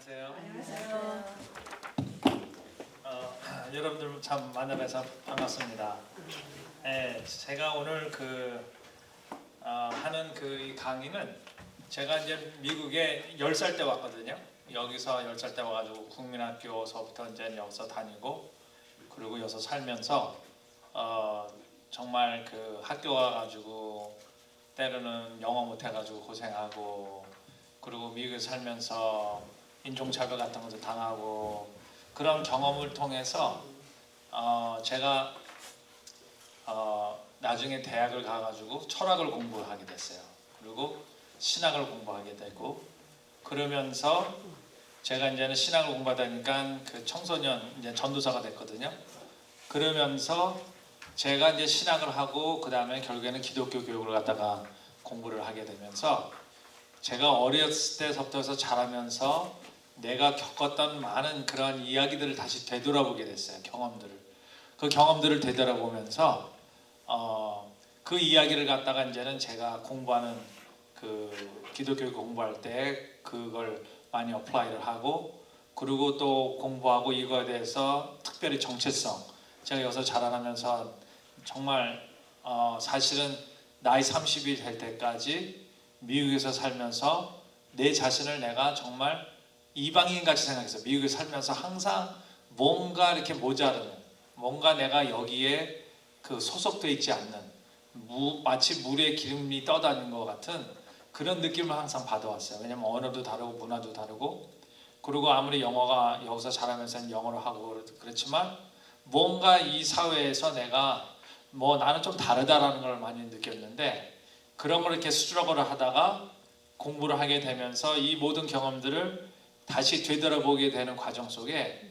안녕하세요. 안녕하세요. 여러분들 참 만나뵈서 반갑습니다. 제가 오늘 하는 이 강의는 제가 이제 미국에 10살 때 왔거든요. 여기서 10살 때 와가지고 국민학교서부터 이제 여기서 다니고 그리고 여기서 살면서 정말 학교 와가지고 때로는 영어 못해가지고 고생하고 그리고 미국에 살면서 인종차별 같은 것도 당하고 그런 경험을 통해서 제가 나중에 대학을 가가지고 철학을 공부하게 됐어요. 그리고 신학을 공부하게 되고 그러면서 제가 이제는 신학을 공부하다 보니까 청소년 이제 전도사가 됐거든요. 그러면서 제가 이제 신학을 하고 그 다음에 결국에는 기독교 교육을 갖다가 공부를 하게 되면서 제가 어렸을 때부터 해서 자라면서 내가 겪었던 많은 그런 이야기들을 다시 되돌아보게 됐어요. 그 경험들을 되돌아보면서 그 이야기를 갖다가 이제는 제가 공부하는 기독교 공부할 때 그걸 많이 어플라이를 하고 그리고 또 공부하고 이거에 대해서 특별히 정체성 제가 여기서 자라나면서 정말 사실은 나이 30이 될 때까지 미국에서 살면서 내 자신을 내가 정말 이방인같이 생각했어요. 미국에 살면서 항상 뭔가 이렇게 모자르는 뭔가 내가 여기에 소속되어 있지 않는 마치 물에 기름이 떠다니는 것 같은 그런 느낌을 항상 받아왔어요. 왜냐면 언어도 다르고 문화도 다르고 그리고 아무리 영어가 여기서 자라면서 영어를 하고 그렇지만 뭔가 이 사회에서 내가 나는 좀 다르다라는 걸 많이 느꼈는데 그런 걸 이렇게 스트러글을 하다가 공부를 하게 되면서 이 모든 경험들을 다시 되돌아보게 되는 과정 속에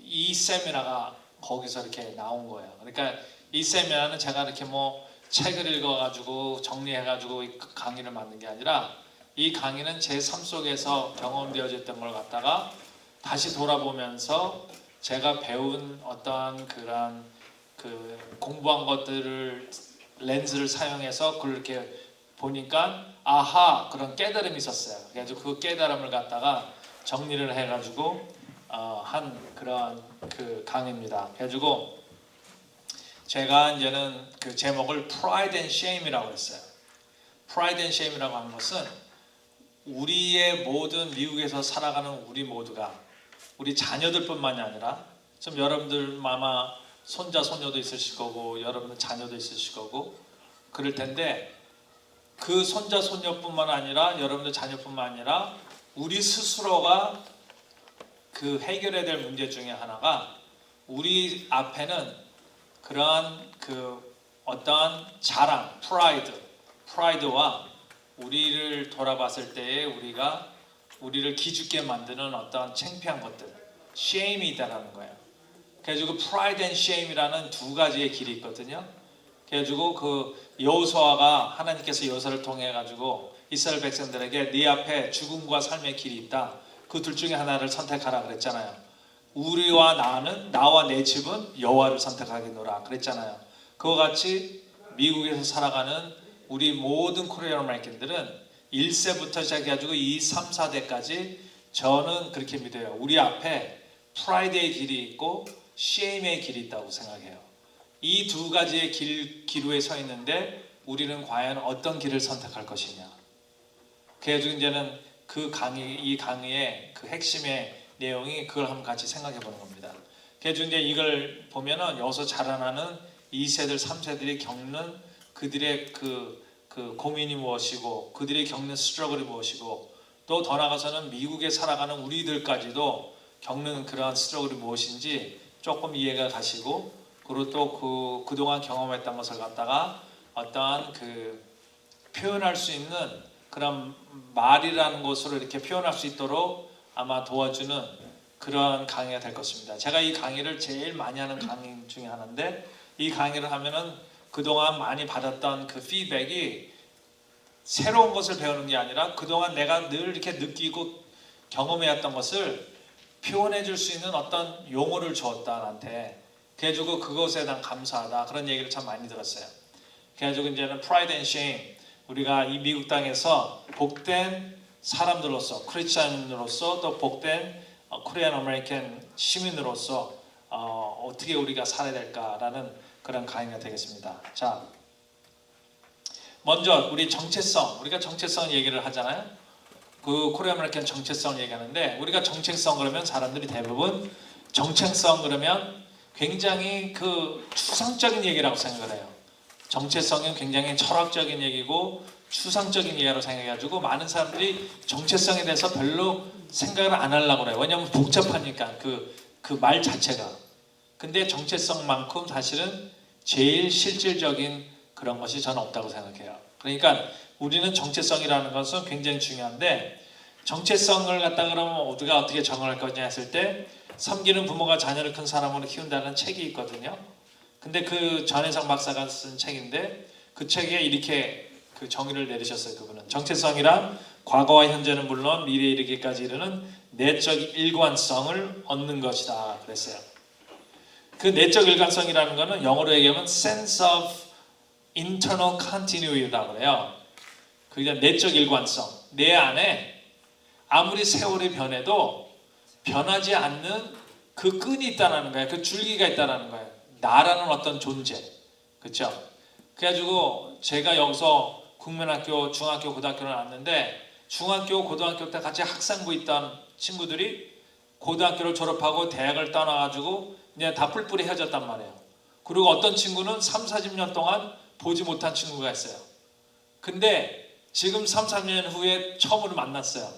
이 세미나가 거기서 이렇게 나온 거예요. 그러니까 이 세미나는 제가 이렇게 책을 읽어가지고 정리해가지고 강의를 만든 게 아니라 이 강의는 제 삶 속에서 경험되어졌던 걸 갖다가 다시 돌아보면서 제가 배운 어떠한 그런 공부한 것들을 렌즈를 사용해서 그걸 이렇게 보니까 아하 그런 깨달음이 있었어요. 그래서 그 깨달음을 갖다가 정리를 해가지고 한 그런 강의입니다. 그래가지고 제가 이제는 제목을 Pride and Shame이라고 했어요. Pride and Shame이라고 하는 것은 우리의 모든 미국에서 살아가는 우리 모두가 우리 자녀들뿐만이 아니라 좀 여러분들 아마 손자 손녀도 있으실 거고 여러분들 자녀도 있으실 거고 그럴 텐데 그 손자 손녀뿐만 아니라 여러분들 자녀뿐만 아니라 우리 스스로가 해결해야 될 문제 중에 하나가 우리 앞에는 그러한 어떠한 자랑, 프라이드와 우리를 돌아봤을 때에 우리를 기죽게 만드는 어떠한 창피한 것들, shame이 있다라는 거예요. 그래가지고 pride and shame이라는 두 가지의 길이 있거든요. 그래가지고 여호수아가 하나님께서 여호수아를 통해 가지고 이스라엘 백성들에게 네 앞에 죽음과 삶의 길이 있다. 그 둘 중에 하나를 선택하라 그랬잖아요. 나와 내 집은 여호와를 선택하겠노라 그랬잖아요. 그와 같이 미국에서 살아가는 우리 모든 코리안 아메리칸들은 1세부터 시작해가지고 2, 3, 4대까지 저는 그렇게 믿어요. 우리 앞에 프라이드의 길이 있고 쉐임의 길이 있다고 생각해요. 이 두 가지의 기로에 서 있는데 우리는 과연 어떤 길을 선택할 것이냐. 그래서 이제는 이 강의의 핵심의 내용이 그걸 한번 같이 생각해 보는 겁니다. 그래서 이제 이걸 보면은 여기서 자라나는 2세들, 3세들이 겪는 그들의 고민이 무엇이고 그들이 겪는 스트러글이 무엇이고 또 더 나아가서는 미국에 살아가는 우리들까지도 겪는 그러한 스트러글이 무엇인지 조금 이해가 가시고 그리고 또 그동안 경험했던 것을 갖다가 어떠한 표현할 수 있는 그런 말이라는 것으로 이렇게 표현할 수 있도록 아마 도와주는 그런 강의가 될 것입니다. 제가 이 강의를 제일 많이 하는 강의 중에 하나인데 이 강의를 하면은 그동안 많이 받았던 피드백이 새로운 것을 배우는 게 아니라 그동안 내가 늘 이렇게 느끼고 경험해왔던 것을 표현해 줄 수 있는 어떤 용어를 주었다 나한테. 그래가지고 그것에 대한 감사하다 그런 얘기를 참 많이 들었어요. 그래가지고 이제는 Pride and Shame 우리가 이 미국 땅에서 복된 사람들로서, 크리스천으로서, 또 복된 코리안 아메리칸 시민으로서 어떻게 우리가 살아야 될까라는 그런 강의가 되겠습니다. 자, 먼저 우리 정체성, 우리가 정체성 얘기를 하잖아요. 그 코리안 아메리칸 정체성 얘기하는데, 우리가 정체성 그러면 사람들이 대부분 정체성 그러면 굉장히 그 추상적인 얘기라고 생각을 해요. 정체성은 굉장히 철학적인 얘기고 추상적인 얘기라고 생각해가지고 많은 사람들이 정체성에 대해서 별로 생각을 안 하려고 그래요. 왜냐하면 복잡하니까 그 말 자체가. 근데 정체성만큼 사실은 제일 실질적인 그런 것이 저는 없다고 생각해요. 그러니까 우리는 정체성이라는 것은 굉장히 중요한데, 정체성을 갖다 그러면 우리가 어떻게 정할 거냐 했을 때, 섬기는 부모가 자녀를 큰 사람으로 키운다는 책이 있거든요. 근데 그 전혜성 박사가 쓴 책인데, 그 책에 이렇게 그 정의를 내리셨어요. 그분은 정체성이란 과거와 현재는 물론 미래에 이르기까지 이르는 내적 일관성을 얻는 것이다 그랬어요. 그 내적 일관성이라는 거는 영어로 얘기하면 sense of internal continuity라고 그래요. 그게 내적 일관성. 내 안에 아무리 세월이 변해도 변하지 않는 그 끈이 있다는 거예요. 그 줄기가 있다는 거예요. 나라는 어떤 존재. 그렇죠? 그래가지고 제가 여기서 국민학교, 중학교, 고등학교를 나왔는데, 중학교, 고등학교 때 같이 학생부 있던 친구들이 고등학교를 졸업하고 대학을 떠나가지고 그냥 다 뿔뿔이 헤어졌단 말이에요. 그리고 어떤 친구는 3, 40년 동안 보지 못한 친구가 있어요. 근데 지금 3, 4년 후에 처음으로 만났어요.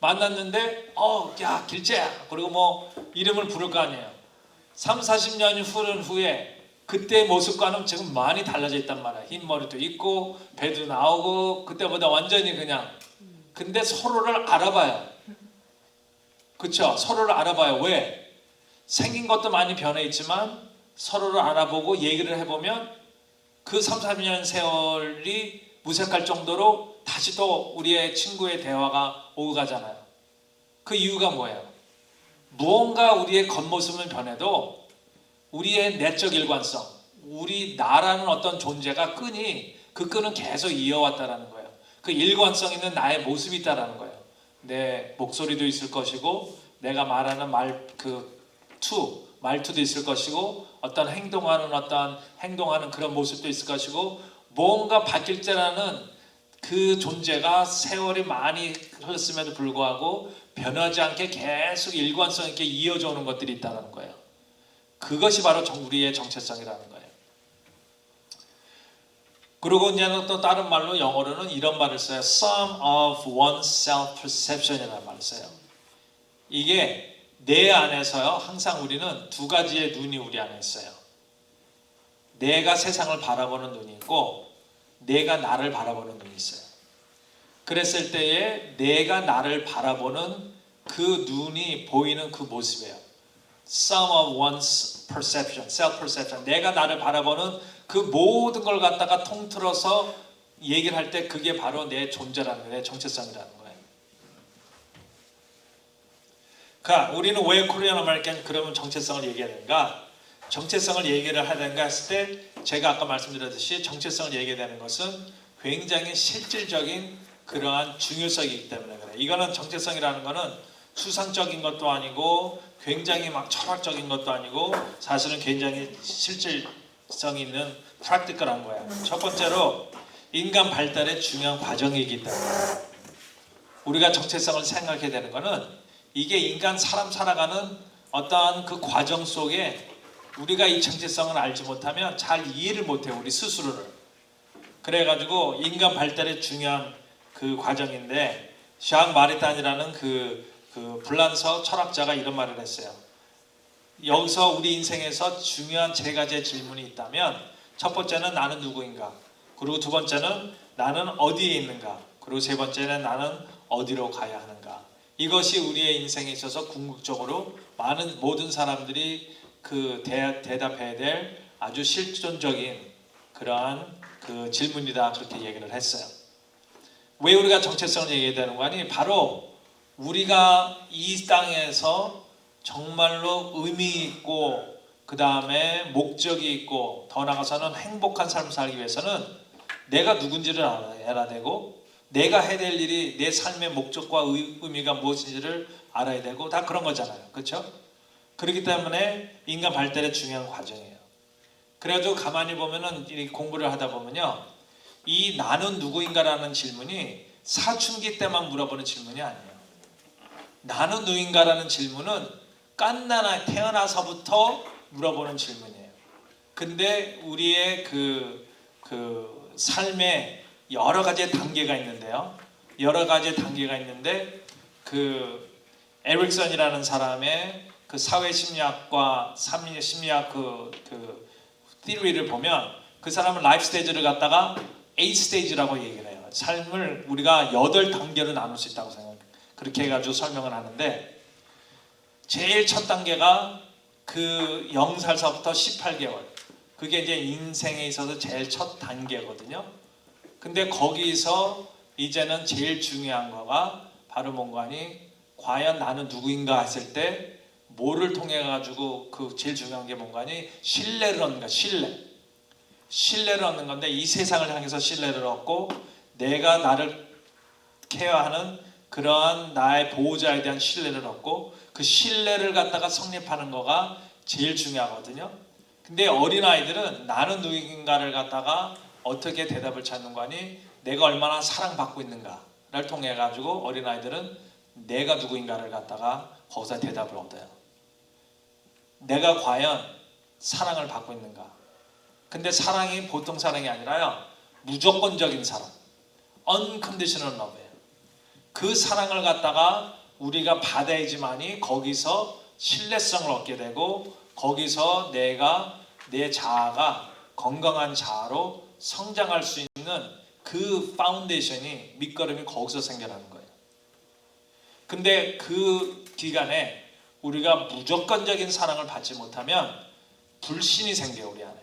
만났는데 야 길재야, 그리고 뭐 이름을 부를 거 아니에요. 3, 40년이 흐른 후에 그때의 모습과는 지금 많이 달라져 있단 말이에요. 흰 머리도 있고 배도 나오고 그때보다 완전히 그냥. 근데 서로를 알아봐요. 그렇죠? 서로를 알아봐요. 왜? 생긴 것도 많이 변해 있지만 서로를 알아보고 얘기를 해보면 그 3, 40년 세월이 무색할 정도로 다시 또 우리의 친구의 대화가 오고 가잖아요. 그 이유가 뭐예요? 무언가 우리의 겉모습은 변해도 우리의 내적 일관성, 우리 나라는 어떤 존재가 그 끈은 계속 이어왔다라는 거예요. 그 일관성 있는 나의 모습이 있다라는 거예요. 내 목소리도 있을 것이고, 내가 말하는 말투도 있을 것이고, 어떤 행동하는 그런 모습도 있을 것이고, 뭔가 바뀔 때라는 그 존재가 세월이 많이 흘렀음에도 불구하고 변하지 않게 계속 일관성 있게 이어져 오는 것들이 있다는 거예요. 그것이 바로 우리의 정체성이라는 거예요. 그리고 이제 또 다른 말로 영어로는 이런 말을 써요. Sum of one's self-perception이라는 말을 써요. 이게 내 안에서요, 항상 우리는 두 가지의 눈이 우리 안에 있어요. 내가 세상을 바라보는 눈이 있고, 내가 나를 바라보는 눈이 있어요. 그랬을 때에 내가 나를 바라보는 그 눈이 보이는 그 모습이에요. Sum of one's perception, self-perception. 내가 나를 바라보는 그 모든 걸 갖다가 통틀어서 얘기를 할 때 그게 바로 내 존재라는 거예요. 내 정체성이라는 거예요. 그러니까 우리는 왜 코리안 아메리칸 그러면 정체성을 얘기하는가? 정체성을 얘기를 하는가 했을 때 제가 아까 말씀드렸듯이 정체성을 얘기하는 것은 굉장히 실질적인 그러한 중요성이기 때문에 그래요. 이거는 정체성이라는 거는 수상적인 것도 아니고 굉장히 막 철학적인 것도 아니고 사실은 굉장히 실질성 있는 프랙티컬한 거예요. 첫 번째로 인간 발달의 중요한 과정이기 때문에 우리가 정체성을 생각해야 되는 거는 이게 인간 사람 살아가는 어떠한 그 과정 속에 우리가 이 정체성을 알지 못하면 잘 이해를 못해요. 우리 스스로를. 그래가지고 인간 발달의 중요한 그 과정인데 샹 마리탄이라는 그 불란서 철학자가 이런 말을 했어요. 여기서 우리 인생에서 중요한 세 가지의 질문이 있다면 첫 번째는 나는 누구인가, 그리고 두 번째는 나는 어디에 있는가, 그리고 세 번째는 나는 어디로 가야 하는가. 이것이 우리의 인생에 있어서 궁극적으로 모든 사람들이 그 대답해야 될 아주 실존적인 그러한 그 질문이다, 그렇게 얘기를 했어요. 왜 우리가 정체성을 얘기해야 되는 거니? 바로 우리가 이 땅에서 정말로 의미 있고 그 다음에 목적이 있고 더 나아가서는 행복한 삶을 살기 위해서는 내가 누군지를 알아야 되고 내가 해야 될 일이 내 삶의 목적과 의미가 무엇인지를 알아야 되고 다 그런 거잖아요. 그렇죠? 그렇기 때문에 인간 발달의 중요한 과정이에요. 그래가지고 가만히 보면은 이 공부를 하다 보면요, 이 나는 누구인가라는 질문이 사춘기 때만 물어보는 질문이 아니에요. 나는 누구인가라는 질문은 갓난아 태어나서부터 물어보는 질문이에요. 근데 우리의 그 삶에 여러 가지의 단계가 있는데요. 여러 가지의 단계가 있는데 그 에릭슨이라는 사람의 그 사회 심리학과 심리학 그 theory를 보면 그 사람은 라이프 스테이지를 갖다가 8 스테이지라고 얘기를 해요. 삶을 우리가 8단계로 나눌 수 있다고 생각해요. 그렇게 해가지고 설명을 하는데 제일 첫 단계가 그 0살서부터 18개월, 그게 이제 인생에 있어서 제일 첫 단계거든요. 근데 거기서 이제는 제일 중요한 거가 바로 뭔가니 과연 나는 누구인가 했을 때 뭐를 통해 가지고 그 제일 중요한 게 뭔가니 신뢰를 얻는 거야. 신뢰를 얻는 건데 이 세상을 향해서 신뢰를 얻고 내가 나를 케어하는 그러한 나의 보호자에 대한 신뢰를 얻고 그 신뢰를 갖다가 성립하는 거가 제일 중요하거든요. 근데 어린아이들은 나는 누구인가를 갖다가 어떻게 대답을 찾는 거니 내가 얼마나 사랑받고 있는가를 통해 가지고 어린아이들은 내가 누구인가를 갖다가 거기서 대답을 얻어요. 내가 과연 사랑을 받고 있는가. 근데 사랑이 보통 사랑이 아니라요, 무조건적인 사랑, unconditional love예요. 그 사랑을 갖다가 우리가 받아야지만이 거기서 신뢰성을 얻게 되고 거기서 내가 내 자아가 건강한 자아로 성장할 수 있는 그 파운데이션이 밑거름이 거기서 생겨나는 거예요. 근데 그 기간에 우리가 무조건적인 사랑을 받지 못하면 불신이 생겨요. 우리 안에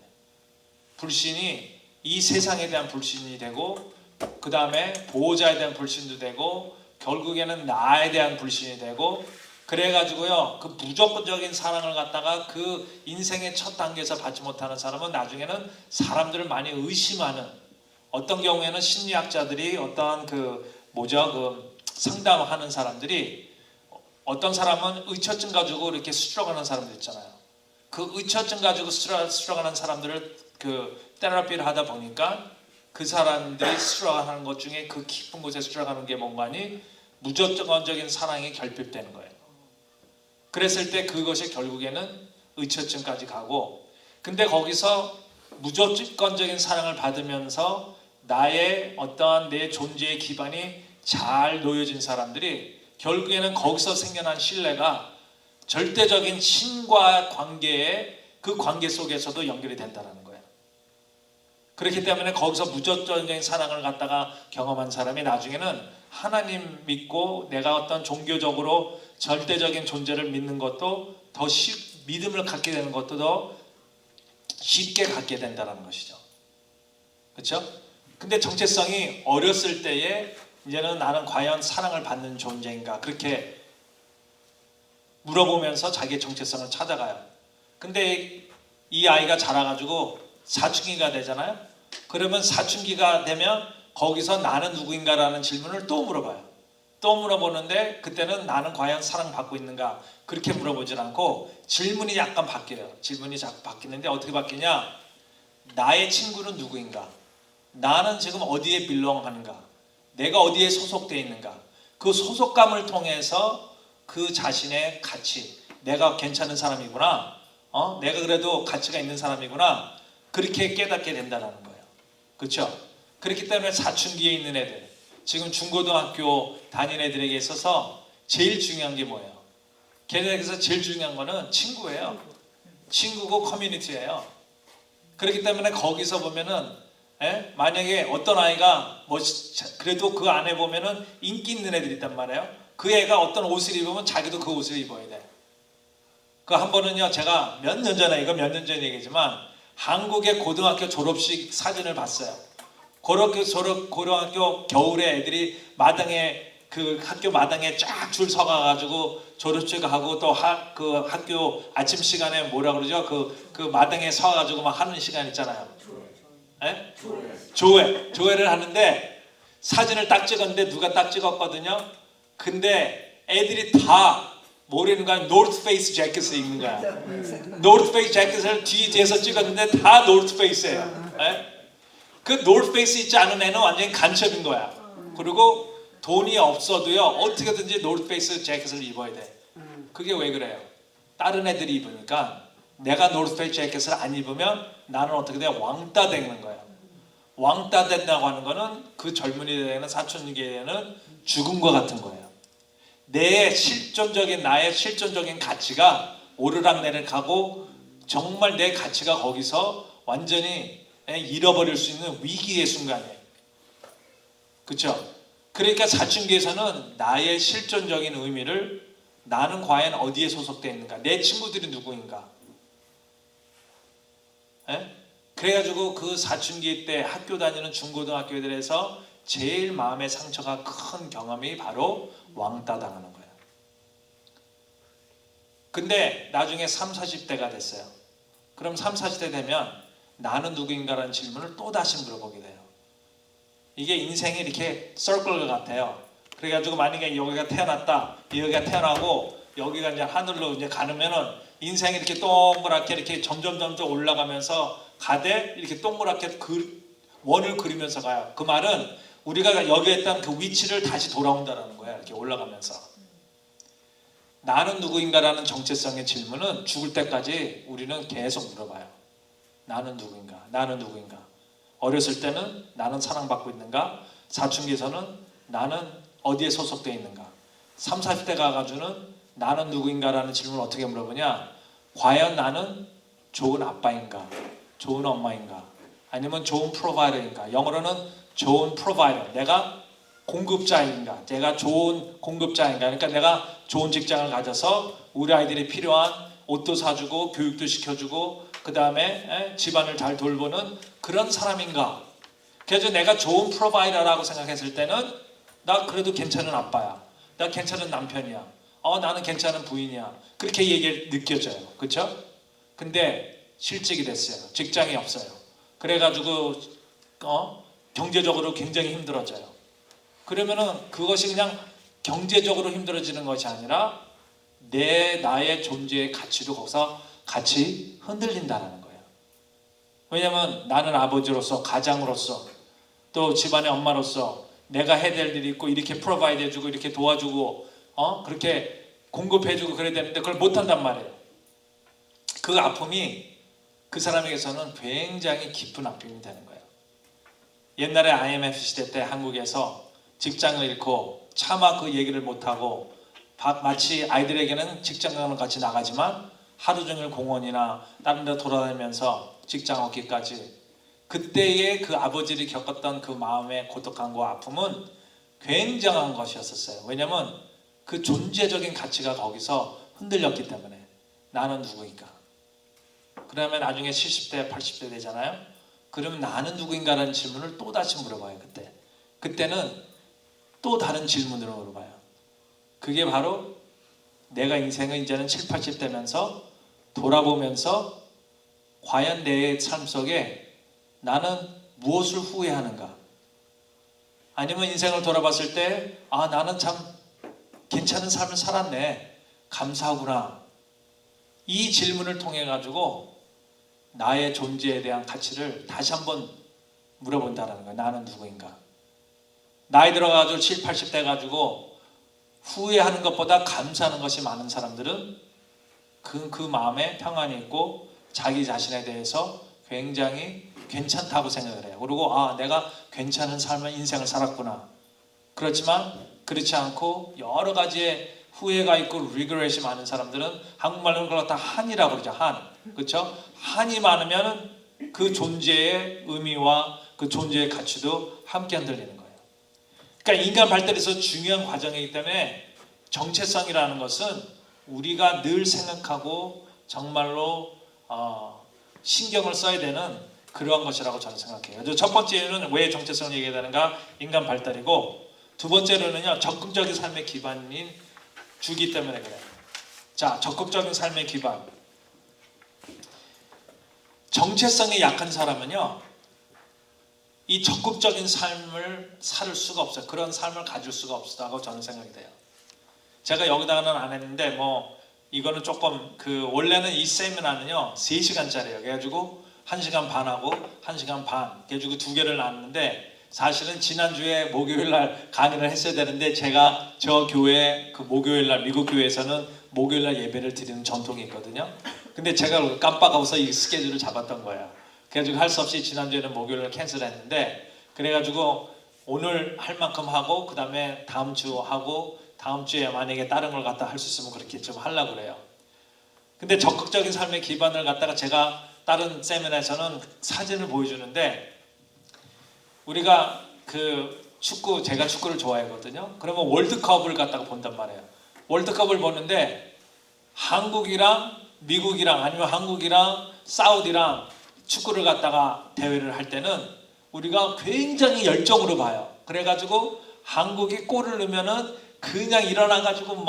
불신이 이 세상에 대한 불신이 되고 그 다음에 보호자에 대한 불신도 되고 결국에는 나에 대한 불신이 되고 그래가지고요, 그 무조건적인 사랑을 갖다가 그 인생의 첫 단계에서 받지 못하는 사람은 나중에는 사람들을 많이 의심하는, 어떤 경우에는 심리학자들이 어떠한 상담하는 사람들이 어떤 사람은 의처증 가지고 이렇게 수술하는 사람들 있잖아요. 그 의처증 가지고 수술하는 사람들을 그 테라피를 하다 보니까 그 사람들이 수술하는 것 중에 그 깊은 곳에 수술하는 게 뭔가니 무조건적인 사랑이 결핍되는 거예요. 그랬을 때 그것이 결국에는 의처증까지 가고, 근데 거기서 무조건적인 사랑을 받으면서 나의 어떠한 내 존재의 기반이 잘 놓여진 사람들이 결국에는 거기서 생겨난 신뢰가 절대적인 신과 관계의 그 관계 속에서도 연결이 된다는 거예요. 그렇기 때문에 거기서 무조건적인 사랑을 갖다가 경험한 사람이 나중에는 하나님 믿고 내가 어떤 종교적으로 절대적인 존재를 믿는 것도 더 믿음을 갖게 되는 것도 더 쉽게 갖게 된다는 것이죠. 그렇죠? 근데 정체성이 어렸을 때에 이제는 나는 과연 사랑을 받는 존재인가 그렇게 물어보면서 자기의 정체성을 찾아가요. 근데 이 아이가 자라가지고 사춘기가 되잖아요. 그러면 사춘기가 되면 거기서 나는 누구인가라는 질문을 또 물어봐요. 또 물어보는데 그때는 나는 과연 사랑받고 있는가 그렇게 물어보질 않고 질문이 약간 바뀌어요. 질문이 자꾸 바뀌는데 어떻게 바뀌냐, 나의 친구는 누구인가, 나는 지금 어디에 빌롱하는가, 내가 어디에 소속되어 있는가, 그 소속감을 통해서 그 자신의 가치, 내가 괜찮은 사람이구나, 내가 그래도 가치가 있는 사람이구나, 그렇게 깨닫게 된다는 거예요. 그렇죠? 그렇기 때문에 사춘기에 있는 애들, 지금 중고등학교 다니는 애들에게 있어서 제일 중요한 게 뭐예요? 걔네에게서 제일 중요한 거는 친구예요. 친구고 커뮤니티예요. 그렇기 때문에 거기서 보면은 만약에 어떤 아이가 그래도 그 안에 보면은 인기 있는 애들이 있단 말이에요. 그 애가 어떤 옷을 입으면 자기도 그 옷을 입어야 돼. 그 한 번은요, 제가 몇 년 전에, 이거 몇 년 전 얘기지만 한국의 고등학교 졸업식 사진을 봤어요. 고등학교 겨울에 애들이 마당에 그 학교 마당에 쫙 줄 서가가지고 졸업식 하고 또 그 학교 아침 시간에 뭐라 그러죠? 그 마당에 서가지고 막 하는 시간 있잖아요. 조회를 하는데 사진을 딱 찍었는데 누가 딱 찍었거든요. 근데 애들이 다 모르는 거야. 노르스페이스 재킷을 입는 거야. 노르스페이스 재킷을 뒤에서 찍었는데 다 노르스페이스예요. 그 노르스페이스 있지 않은 애는 완전히 간첩인 거야. 그리고 돈이 없어도요 어떻게든지 노르스페이스 재킷을 입어야 돼. 그게 왜 그래요? 다른 애들이 입으니까 내가 노르스페이스 재킷을 안 입으면 나는 어떻게 돼? 왕따 되는 거야. 왕따 된다고 하는 거는 그 젊은이들에게는 사춘기에는 죽음과 같은 거예요. 나의 실존적인 가치가 오르락내리락하고 정말 내 가치가 거기서 완전히 잃어버릴 수 있는 위기의 순간이에요. 그렇죠? 그러니까 사춘기에서는 나의 실존적인 의미를 나는 과연 어디에 소속되어 있는가? 내 친구들이 누구인가? 그래가지고 그 사춘기 때 학교 다니는 중고등학교들에서 제일 마음의 상처가 큰 경험이 바로 왕따 당하는 거예요. 근데 나중에 30, 40대가 됐어요. 그럼 30, 40대 되면 나는 누구인가라는 질문을 또 다시 물어보게 돼요. 이게 인생이 이렇게 서클 같아요. 그래가지고 만약에 여기가 태어났다, 여기가 태어나고 여기가 이제 하늘로 이제 가면은 인생이 이렇게 동그랗게 이렇게 점점 올라가면서 가되 이렇게 동그랗게 원을 그리면서 가요. 그 말은 우리가 여기에 있던 그 위치를 다시 돌아온다라는 거야. 이렇게 올라가면서. 나는 누구인가라는 정체성의 질문은 죽을 때까지 우리는 계속 물어봐요. 나는 누구인가? 나는 누구인가? 어렸을 때는 나는 사랑받고 있는가? 사춘기에서는 나는 어디에 소속되어 있는가? 30, 40대 가가지고는 나는 누구인가라는 질문을 어떻게 물어보냐? 과연 나는 좋은 아빠인가? 좋은 엄마인가? 아니면 좋은 프로바이더인가? 영어로는 좋은 프로바이더. 내가 공급자인가? 내가 좋은 공급자인가? 그러니까 내가 좋은 직장을 가져서 우리 아이들이 필요한 옷도 사주고 교육도 시켜주고 그 다음에 집안을 잘 돌보는 그런 사람인가? 그래서 내가 좋은 프로바이더라고 생각했을 때는 나 그래도 괜찮은 아빠야. 나 괜찮은 남편이야. 나는 괜찮은 부인이야. 그렇게 느껴져요. 그렇죠? 근데 실직이 됐어요. 직장이 없어요. 그래가지고 경제적으로 굉장히 힘들어져요. 그러면은 그것이 그냥 경제적으로 힘들어지는 것이 아니라 나의 존재의 가치도 거기서 같이 흔들린다는 거예요. 왜냐하면 나는 아버지로서, 가장으로서, 또 집안의 엄마로서 내가 해야 될 일이 있고 이렇게 프로바이드 해주고 이렇게 도와주고 그렇게 공급해주고 그래야 되는데 그걸 못한단 말이에요. 그 아픔이 그 사람에게서는 굉장히 깊은 아픔이 되는 거예요. 옛날에 IMF 시대 때 한국에서 직장을 잃고 차마 그 얘기를 못하고 마치 아이들에게는 직장을 같이 나가지만 하루 종일 공원이나 다른 데 돌아다니면서 직장 얻기까지 그때의 그 아버지를 겪었던 그 마음의 고독함과 아픔은 굉장한 것이었어요. 왜냐하면 그 존재적인 가치가 거기서 흔들렸기 때문에 나는 누구인가? 그러면 나중에 70대, 80대 되잖아요. 그러면 나는 누구인가라는 질문을 또 다시 물어봐요. 그때는 또 다른 질문으로 물어봐요. 그게 바로 내가 인생을 이제는 7, 80 되면서 돌아보면서 과연 내 삶 속에 나는 무엇을 후회하는가? 아니면 인생을 돌아봤을 때 나는 참 괜찮은 삶을 살았네. 감사하구나. 이 질문을 통해 가지고 나의 존재에 대한 가치를 다시 한번 물어본다는 거야. 나는 누구인가? 나이 들어가지고 7, 80대 가지고 후회하는 것보다 감사하는 것이 많은 사람들은 그 마음에 평안이 있고 자기 자신에 대해서 굉장히 괜찮다고 생각을 해요. 그리고 내가 괜찮은 삶의 인생을 살았구나. 그렇지만 그렇지 않고 여러 가지의 후회가 있고 리그렛이 많은 사람들은 한국말로는 그걸 다 한이라고 그러죠. 그렇죠? 한이 많으면 그 존재의 의미와 그 존재의 가치도 함께 흔들리는 거예요. 그러니까 인간 발달에서 중요한 과정이기 때문에 정체성이라는 것은 우리가 늘 생각하고 정말로 신경을 써야 되는 그러한 것이라고 저는 생각해요. 첫 번째는 왜 정체성을 얘기하는가? 인간 발달이고, 두 번째로는요, 적극적인 삶의 기반인 주기 때문에 그래요. 자, 적극적인 삶의 기반. 정체성이 약한 사람은요, 이 적극적인 삶을 살 수가 없어요. 그런 삶을 가질 수가 없다고 저는 생각이 돼요. 제가 여기다가는 안 했는데 이거는 조금 원래는 이 세미나는요 3시간짜리예요. 그래가지고 1시간 반하고 1시간 반 그래가지고 2개를 나눴는데 사실은 지난주에 목요일날 강의를 했어야 되는데 제가 저 교회 목요일날 미국 교회에서는 목요일날 예배를 드리는 전통이 있거든요. 근데 제가 깜빡하고서 이 스케줄을 잡았던 거예요. 그래가지고 할 수 없이 지난주에는 목요일을 캔슬했는데 그래가지고 오늘 할 만큼 하고 그 다음에 다음 주 하고 다음 주에 만약에 다른 걸 갖다 할 수 있으면 그렇게 좀 하려고 그래요. 근데 적극적인 삶의 기반을 갖다가 제가 다른 세미나에서는 사진을 보여주는데 우리가 제가 축구를 좋아하거든요. 그러면 월드컵을 갖다가 본단 말이에요. 월드컵을 보는데 한국이랑 미국이랑 아니면 한국이랑 사우디랑 축구를 갖다가 대회를 할 때는 우리가 굉장히 열정으로 봐요. 그래가지고 한국이 골을 넣으면은 그냥 일어나가지고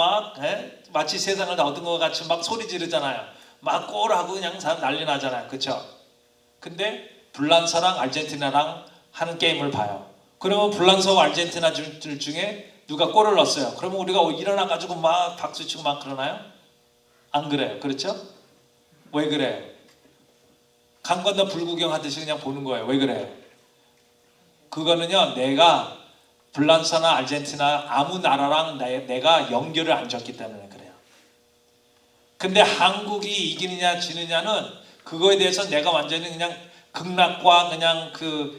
마치 세상을 다 얻은 것 같이 막 소리 지르잖아요. 막 골하고 그냥 난리 나잖아요. 그쵸? 근데 불란서랑 아르헨티나랑 하는 게임을 봐요. 그러면 불란서와 아르헨티나들 중에 누가 골을 넣었어요. 그러면 우리가 일어나가지고 막 박수치고 막 그러나요? 안 그래요. 그렇죠? 왜 그래요? 강 건너 불구경 하듯이 그냥 보는 거예요. 왜 그래요? 그거는요 내가 불란서나 아르헨티나 아무 나라랑 내가 연결을 안 졌기 때문에 그래요. 근데 한국이 이기느냐 지느냐는 그거에 대해서 내가 완전히 그냥 극락과 그냥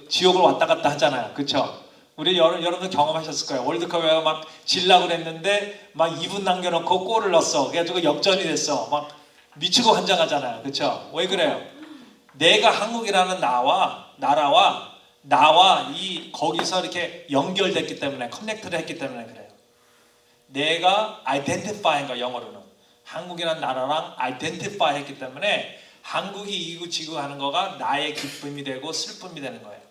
지옥을 왔다 갔다 하잖아요. 그렇죠? 우리 여러분 경험하셨을 거예요. 월드컵에 막 질라고 그랬는데 막 2분 남겨놓고 골을 넣었어. 그래가지고 역전이 됐어. 막 미치고 환장하잖아요. 그렇죠? 왜 그래요? 내가 한국이라는 나라와 거기서 이렇게 연결됐기 때문에 커넥트를 했기 때문에 그래요. 내가 아이덴티파이인 거 영어로는 한국이라는 나라랑 아이덴티파이 했기 때문에 한국이 이기고 지고 하는 거가 나의 기쁨이 되고 슬픔이 되는 거예요.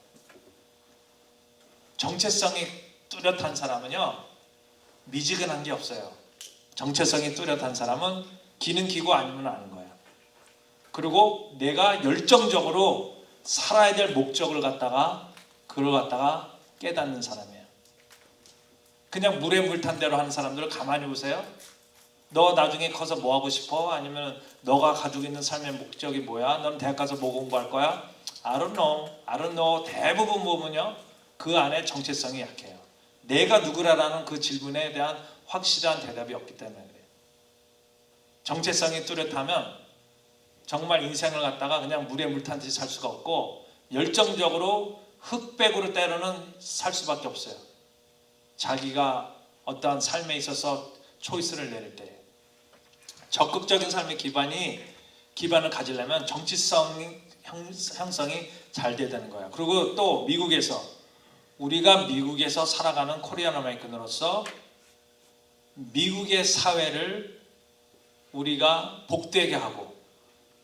정체성이 뚜렷한 사람은요 미지근한 게 없어요. 정체성이 뚜렷한 사람은 기는 기고 아니면 아는 거예요. 그리고 내가 열정적으로 살아야 될 목적을 그걸 갖다가 깨닫는 사람이에요. 그냥 물에 물 탄 대로 하는 사람들을 가만히 보세요. 너 나중에 커서 뭐 하고 싶어? 아니면 너가 가지고 있는 삶의 목적이 뭐야? 넌 대학 가서 뭐 공부할 거야? I don't know. 대부분 보면요 그 안에 정체성이 약해요. 내가 누구라라는 그 질문에 대한 확실한 대답이 없기 때문에 그래요. 정체성이 뚜렷하면 정말 인생을 갖다가 그냥 물에 물 탄 듯이 살 수가 없고 열정적으로 흑백으로 때로는 살 수밖에 없어요. 자기가 어떠한 삶에 있어서 초이스를 내릴 때 적극적인 삶의 기반을 가지려면 정치성 형성이 잘 돼야 되는 거예요. 그리고 또 우리가 미국에서 살아가는 코리안 아메리칸으로서 미국의 사회를 우리가 복되게 하고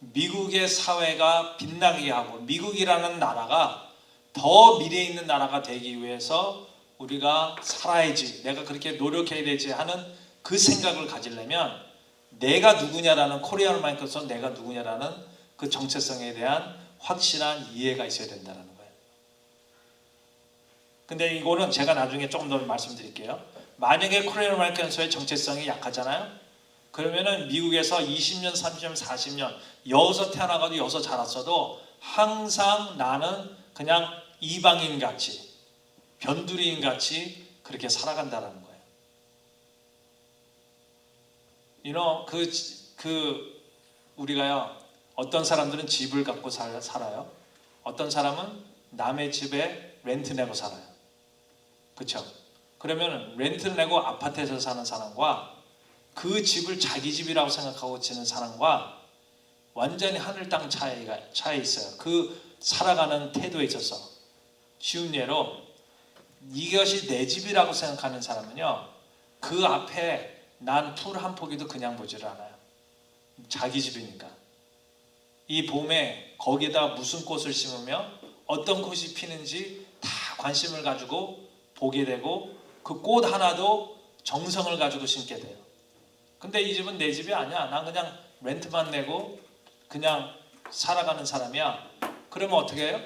미국의 사회가 빛나게 하고 미국이라는 나라가 더 미래 있는 나라가 되기 위해서 우리가 살아야지 내가 그렇게 노력해야 되지 하는 그 생각을 가지려면 내가 누구냐라는 코리안 마이크로서 내가 누구냐라는 그 정체성에 대한 확실한 이해가 있어야 된다는 거예요. 근데 이거는 제가 나중에 조금 더 말씀드릴게요. 만약에 코리안 마이크로서의 정체성이 약하잖아요. 그러면은 미국에서 20년, 30년, 40년 여기서 태어나가지고 여기서 자랐어도 항상 나는 그냥 이방인 같이 변두리인 같이 그렇게 살아간다는 거예요. 우리가요 어떤 사람들은 집을 갖고 살아요. 어떤 사람은 남의 집에 렌트 내고 살아요. 그렇죠? 그러면 렌트 내고 아파트에서 사는 사람과 그 집을 자기 집이라고 생각하고 지는 사람과 완전히 하늘 땅 차이 있어요. 그 살아가는 태도에 있어서 쉬운 예로 이것이 내 집이라고 생각하는 사람은요 그 앞에 난 풀 한 포기도 그냥 보질 않아요. 자기 집이니까. 이 봄에 거기에다 무슨 꽃을 심으며 어떤 꽃이 피는지 다 관심을 가지고 보게 되고 그 꽃 하나도 정성을 가지고 심게 돼요. 근데 이 집은 내 집이 아니야. 난 그냥 렌트만 내고 그냥 살아가는 사람이야. 그러면 어떻게 해요?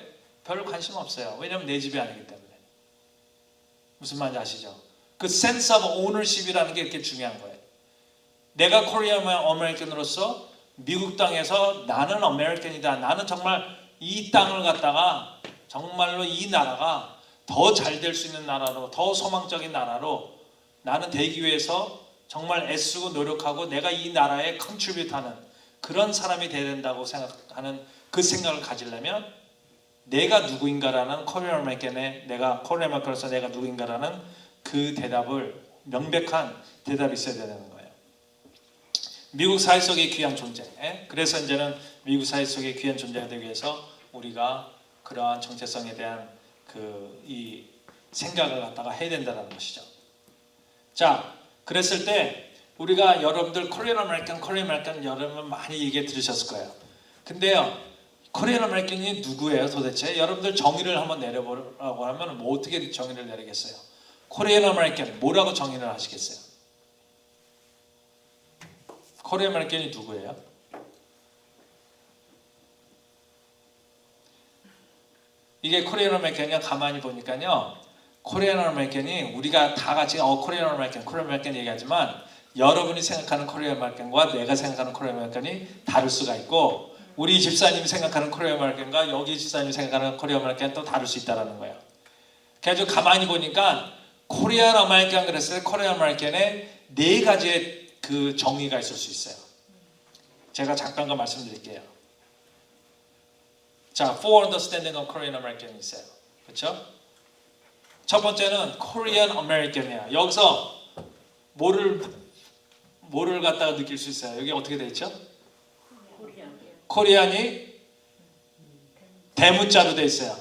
별로 관심 없어요. 왜냐하면 내 집이 아니기 때문에. 무슨 말인지 아시죠? 그 sense of ownership이라는 게 이렇게 중요한 거예요. 내가 코리안 아메리칸으로서 미국 땅에서 나는 아메리칸이다. 나는 정말 이 땅을 갖다가 정말로 이 나라가 더 잘 될 수 있는 나라로, 더 소망적인 나라로 나는 되기 위해서 정말 애쓰고 노력하고 내가 이 나라에 컨트리뷰트하는 그런 사람이 돼야 된다고 생각하는 그 생각을 가지려면 내가 누구인가라는 코리안 아메리칸의 내가 코리안 아메리칸으로서 내가 누구인가라는 그 대답을 명백한 대답이 있어야 되는 거예요. 미국 사회 속의 귀한 존재. 그래서 이제는 미국 사회 속의 귀한 존재가 되기 위해서 우리가 그러한 정체성에 대한 이 생각을 갖다가 해야 된다는 것이죠. 자, 그랬을 때 우리가 여러분들 코리안 아메리칸 여러분 많이 얘기 들으셨을 거예요. 근데요, 코리안 아메리칸이 누구예요 도대체? 여러분들 정의를 한번 내려보라고 하면 뭐 어떻게 정의를 내리겠어요? 코리안 아메리칸 뭐라고 정의를 하시겠어요? 코리안 아메리칸이 누구예요? 이게 코리안 아메리칸이 가만히 보니까요, 코리안 아메리칸이 우리가 다 같이 코리안 아메리칸 얘기하지만 여러분이 생각하는 코리안 아메리칸과 내가 생각하는 코리안 아메리칸이 다를 수가 있고, 우리 집사님이 생각하는 코리안 아메리칸과 여기 집사님이 생각하는 코리안 아메리칸이 또 다를 수 있다는 거예요. 그래서 가만히 보니까 코리안 아메리칸 그랬을 때 코리안 아메리칸에 네 가지의 그 정의가 있을 수 있어요. 제가 잠깐 말씀드릴게요. 자, for understanding of Korean American이 있어요. 그렇죠? 첫 번째는 Korean American이야. 여기서 뭐를 갖다가 느낄 수 있어요? 여기 어떻게 돼 있죠? 코리안이 대문자로 돼 있어요.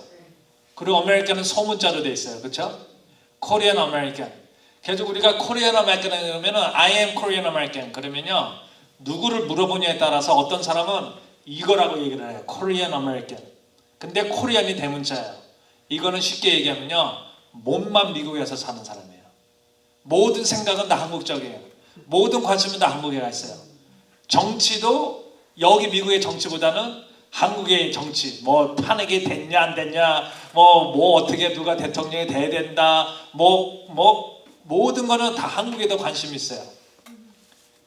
그리고 아메리칸은 소문자로 돼 있어요. 그렇죠? Korean American. 그래서 우리가 Korean American 그러면은 I am Korean American 그러면요, 누구를 물어보냐에 따라서 어떤 사람은 이거라고 얘기를 해요. Korean American. 근데 코리안이 대문자예요. 이거는 쉽게 얘기하면요, 몸만 미국에서 사는 사람이에요. 모든 생각은 다 한국적이에요. 모든 관심은 다 한국에 가 있어요. 정치도 여기 미국의 정치보다는 한국의 정치, 뭐 탄핵이 됐냐 안 됐냐, 뭐 어떻게 누가 대통령이 돼야 된다, 모든 거는 다 한국에 더 관심이 있어요.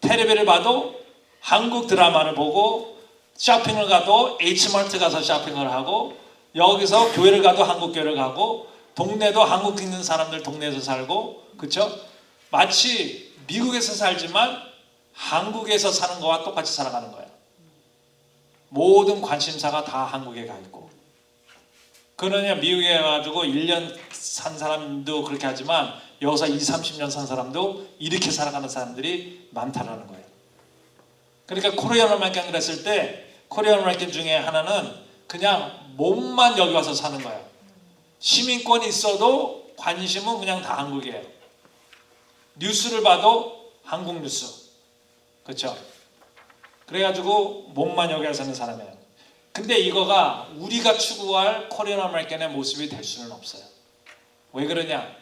텔레비를 봐도 한국 드라마를 보고, 쇼핑을 가도 H마트 가서 쇼핑을 하고, 여기서 교회를 가도 한국 교회를 가고, 동네도 한국 있는 사람들 동네에서 살고, 그렇죠? 마치 미국에서 살지만 한국에서 사는 거와 똑같이 살아가는 거예요. 모든 관심사가 다 한국에 가 있고. 그러냐, 미국에 가지고 1년 산 사람도 그렇게 하지만 여기서 20-30년 산 사람도 이렇게 살아가는 사람들이 많다라는 거예요. 그러니까 코리안 아메리칸 그랬을 때 코리안 아메리칸 중에 하나는 그냥 몸만 여기 와서 사는 거예요. 시민권이 있어도 관심은 그냥 다 한국이에요. 뉴스를 봐도 한국 뉴스. 그렇죠? 그래가지고 몸만 여기 와서 사는 사람이에요. 근데 이거가 우리가 추구할 코리안 아메리칸의 모습이 될 수는 없어요. 왜 그러냐?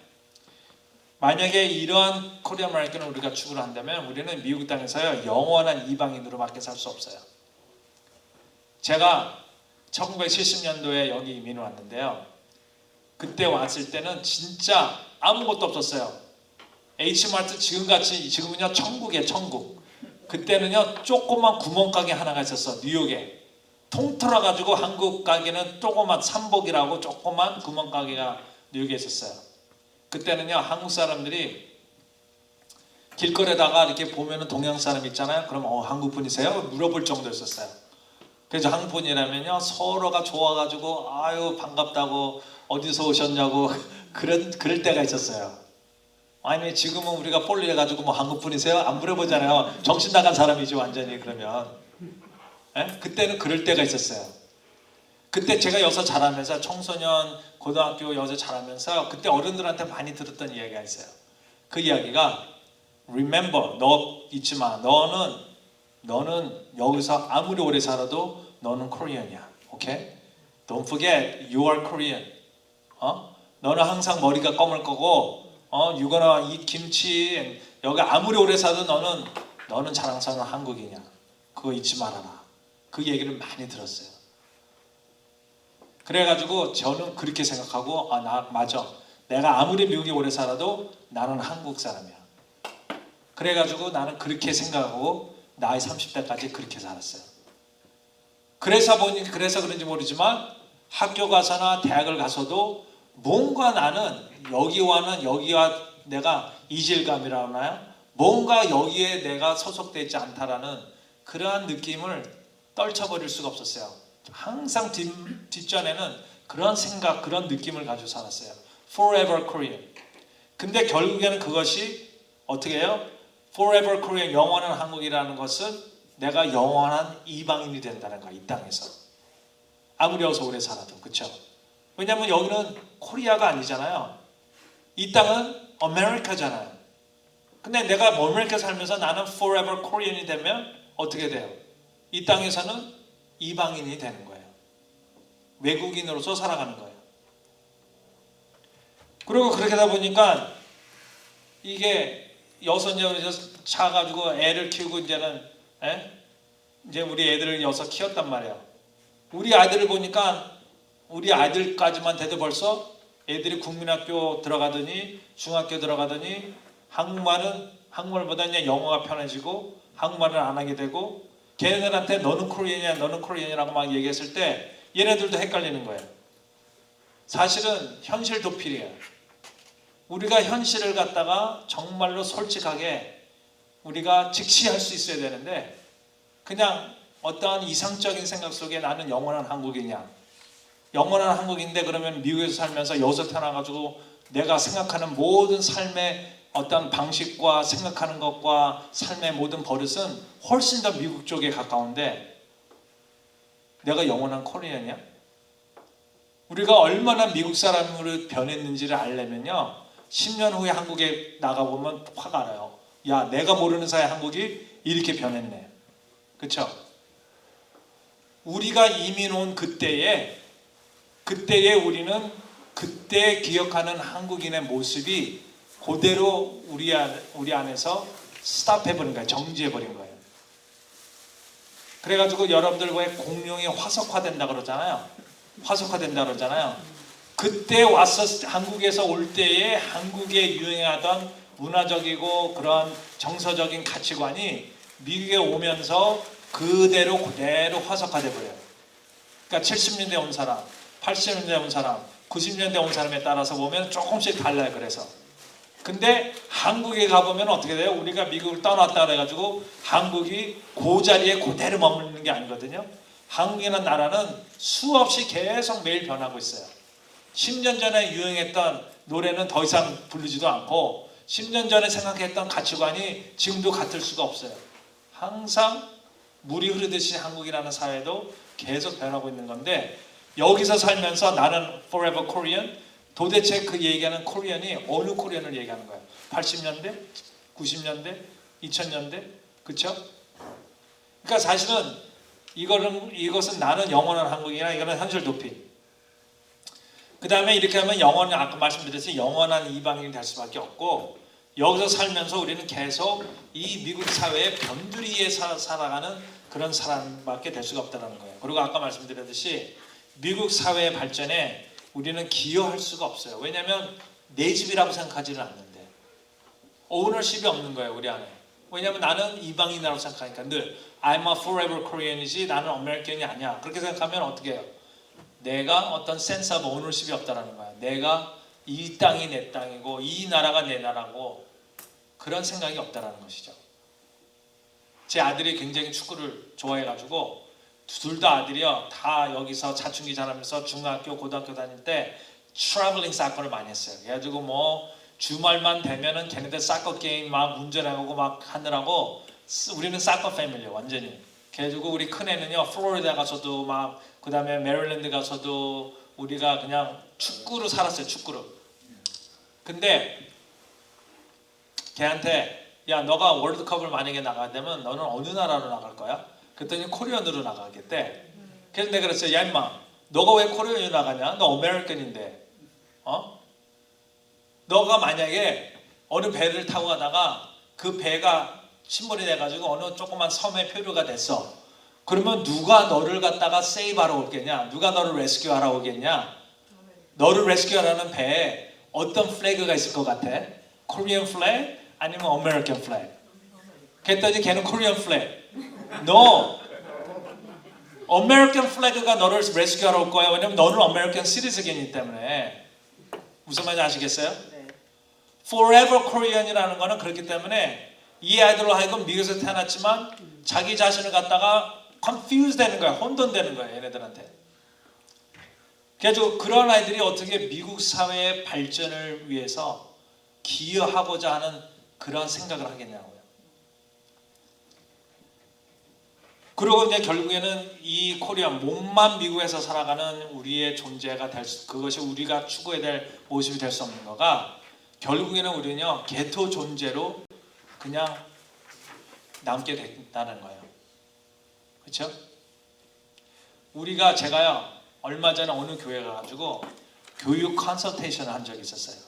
만약에 이러한 코리안 아메리칸을 우리가 추구를 한다면 우리는 미국 땅에서요, 영원한 이방인으로밖에 살 수 없어요. 제가 1970년도에 여기 이민을 왔는데요, 그때 왔을 때는 진짜 아무것도 없었어요. H마트 지금은요 천국이에요, 천국. 그때는요 조그만 구멍가게 하나가 있었어. 뉴욕에 통틀어 가지고 한국 가게는 조그만 삼복이라고 조그만 구멍가게가 뉴욕에 있었어요. 그때는요 한국 사람들이 길거리에다가 이렇게 보면은 동양 사람 있잖아요. 그럼 한국 분이세요? 물어볼 정도였었어요. 그래서 한국 분이라면요 서로가 좋아가지고 아유 반갑다고 어디서 오셨냐고 그럴 때가 있었어요. 아니 지금은 우리가 폴리해가지고 뭐 한국 분이세요? 안 물어보잖아요. 정신 나간 사람이지 완전히. 그러면 그때는 그럴 때가 있었어요. 그때 제가 여기서 자라면서 청소년 고등학교 여기서 자라면서 그때 어른들한테 많이 들었던 이야기가 있어요. 그 이야기가 Remember, 너 잊지 마. 너는 여기서 아무리 오래 살아도 너는 코리안이야. 오케이? Don't forget, you are Korean. 너는 항상 머리가 검을 거고, you're gonna eat 김치. 여기 아무리 오래 살아도 너는 자랑스러운 한국이냐. 그거 잊지 말아라. 그 얘기를 많이 들었어요. 그래가지고 저는 그렇게 생각하고 나 맞아. 내가 아무리 미국에 오래 살아도 나는 한국 사람이야. 그래가지고 나는 그렇게 생각하고 나이 30대까지 그렇게 살았어요. 그래서 그런지 모르지만 학교 가서나 대학을 가서도 뭔가 나는 여기와 내가 이질감이라고 하나요? 뭔가 여기에 내가 소속되어 있지 않다라는 그러한 느낌을 떨쳐버릴 수가 없었어요. 항상 뒷전에는 그런 생각, 그런 느낌을 가지고 살았어요. Forever Korean. 근데 결국에는 그것이 어떻게 해요? Forever Korean, 영원한 한국이라는 것은 내가 영원한 이방인이 된다는 거야, 이 땅에서. 아무리 여기서 오래 살아도, 그렇죠? 왜냐하면 여기는 코리아가 아니잖아요. 이 땅은 아메리카잖아요. 근데 내가 아메리카 살면서 나는 Forever Korean이 되면 어떻게 돼요? 이 땅에서는 이방인이 되는 거예요. 외국인으로서 살아가는 거예요. 그리고 그렇게 하다 보니까 이게 여섯 차 가지고 애를 키우고 이제 우리 애들을 여서 키웠단 말이에요. 우리 아이들을 보니까 우리 아이들까지만 돼도 벌써 애들이 국민학교 들어가더니 중학교 들어가더니 한국말보다 그냥 영어가 편해지고 한국말을 안 하게 되고 걔네들한테 너는 코리안이라고 막 얘기했을 때 얘네들도 헷갈리는 거예요. 사실은 현실 도필이에요. 우리가 현실을 갖다가 정말로 솔직하게 우리가 직시할 수 있어야 되는데 그냥 어떠한 이상적인 생각 속에 나는 영원한 한국이냐, 영원한 한국인데 그러면 미국에서 살면서 여기서 태어나가지고 내가 생각하는 모든 삶의 어떤 방식과 생각하는 것과 삶의 모든 버릇은 훨씬 더 미국 쪽에 가까운데 내가 영원한 코리안이야? 우리가 얼마나 미국 사람으로 변했는지를 알려면요 10년 후에 한국에 나가보면 화가 나요. 야, 내가 모르는 사이 한국이 이렇게 변했네. 그렇죠? 우리가 이민 온 그때에 우리는 그때 기억하는 한국인의 모습이 그대로 우리 안에서 스탑해버린 거예요. 정지해버린 거예요. 그래가지고 여러분들과의 공룡이 화석화된다 그러잖아요. 그때 와서 한국에서 올 때에 한국에 유행하던 문화적이고 그런 정서적인 가치관이 미국에 오면서 그대로 화석화돼 버려요. 그러니까 70년대 온 사람, 80년대 온 사람, 90년대 온 사람에 따라서 보면 조금씩 달라요. 그래서 근데 한국에 가보면 어떻게 돼요? 우리가 미국을 떠났다 그래가지고 한국이 그 자리에 그대로 머무르는 게 아니거든요. 한국이라는 나라는 수없이 계속 매일 변하고 있어요. 10년 전에 유행했던 노래는 더 이상 부르지도 않고 10년 전에 생각했던 가치관이 지금도 같을 수가 없어요. 항상 물이 흐르듯이 한국이라는 사회도 계속 변하고 있는 건데 여기서 살면서 나는 Forever Korean 도대체 그 얘기하는 코리안이 어느 코리안을 얘기하는 거예요? 80년대? 90년대? 2000년대? 그렇죠? 그러니까 사실은 이것은 나는 영원한 한국이나 이거는 현실 도피. 그 다음에 이렇게 하면 아까 말씀드렸듯이 영원한 이방인이 될 수밖에 없고 여기서 살면서 우리는 계속 이 미국 사회의 변두리에 살아가는 그런 사람밖에 될 수가 없다는 거예요. 그리고 아까 말씀드렸듯이 미국 사회의 발전에 우리는 기여할 수가 없어요. 왜냐하면 내 집이라고 생각하지는 않는데 오너십이 없는 거예요. 우리 안에. 왜냐하면 나는 이방인이라고 생각하니까 늘 I'm a forever Korean이지 나는 아메리칸이 아니야. 그렇게 생각하면 어떻게 해요? 내가 어떤 센스 오브 오너십이 없다는 거야. 내가 이 땅이 내 땅이고 이 나라가 내 나라고 그런 생각이 없다는 것이죠. 제 아들이 굉장히 축구를 좋아해가지고 둘 다 아들이요 다 여기서 사춘기 자라면서 중학교 고등학교 다닐 때 트래블링 사커를 많이 했어요. 그래가지고 뭐 주말만 되면은 걔네들 사커 게임 막 운전하고 막 하느라고 우리는 사커 패밀리예요 완전히. 그래가지고 우리 큰애는요 플로리다 가서도 막 그 다음에 메릴랜드 가서도 우리가 그냥 축구로 살았어요. 축구로. 근데 걔한테 야 너가 월드컵을 만약에 나가야 되면 너는 어느 나라로 나갈 거야? 그랬더니 코리안으로 나가겠대. 그래서 내가 그랬어요. 야 임마 너가 왜 코리안으로 나가냐? 너 아메리칸인데 너가 만약에 어느 배를 타고 가다가 그 배가 침몰이 돼가지고 어느 조그만 섬에 표류가 됐어. 그러면 누가 너를 갖다가 세이브하러 오겠냐? 누가 너를 레스큐하러 오겠냐? 너를 레스큐하라는 배에 어떤 플래그가 있을 것 같아? 코리안 플래그 아니면 아메리칸 플래그? 그랬더니 걔는 코리안 플래그. No. 아메리칸 플래그가 너를 레스큐하러 올 거야. 왜냐면 너는 아메리칸 시리즈이기 때문에. 무슨 말인지 아시겠어요? 네. Forever Korean이라는 거는 그렇기 때문에 이 아이들로 하여금 미국에서 태어났지만 자기 자신을 갖다가 confused 되는 거야. 혼돈되는 거야. 얘네들한테. 그래서 그런 아이들이 어떻게 미국 사회의 발전을 위해서 기여하고자 하는 그런 생각을 하겠냐고요. 그리고 이제 결국에는 이 코리아 몸만 미국에서 살아가는 우리의 존재가 될 수, 그것이 우리가 추구해야 될 모습이 될 수 없는 거가 결국에는 우리는요 게토 존재로 그냥 남게 된다는 거예요. 그렇죠? 제가요 얼마 전에 어느 교회 가가지고 교육 컨설테이션을 한 적이 있었어요.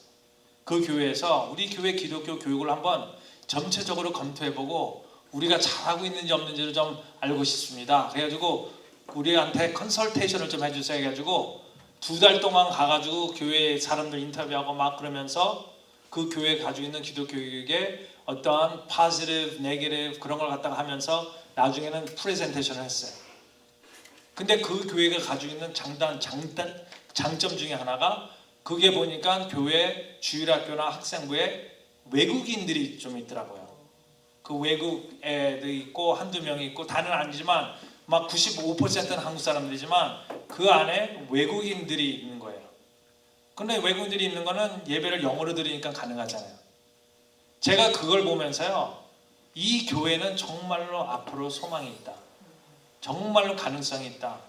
그 교회에서 우리 교회 기독교 교육을 한번 전체적으로 검토해보고 우리가 잘하고 있는지 없는지를 좀 알고 싶습니다. 그래가지고 우리한테 컨설테이션을 좀 해주세요. 해가지고 2달 동안 가가지고 교회 사람들 인터뷰하고 막 그러면서 그 교회에 가지고 있는 기독교 교육의 어떠한 positive, negative 그런 걸 갖다가 하면서 나중에는 프레젠테이션을 했어요. 근데 그 교회가 가지고 있는 장점 중에 하나가 그게 보니까 교회 주일학교나 학생부에 외국인들이 좀 있더라고요. 그 외국 애도 있고 한두 명이 있고 다는 아니지만 막 95%는 한국 사람들이지만 그 안에 외국인들이 있는 거예요. 근데 외국인들이 있는 거는 예배를 영어로 드리니까 가능하잖아요. 제가 그걸 보면서요. 이 교회는 정말로 앞으로 소망이 있다. 정말로 가능성이 있다.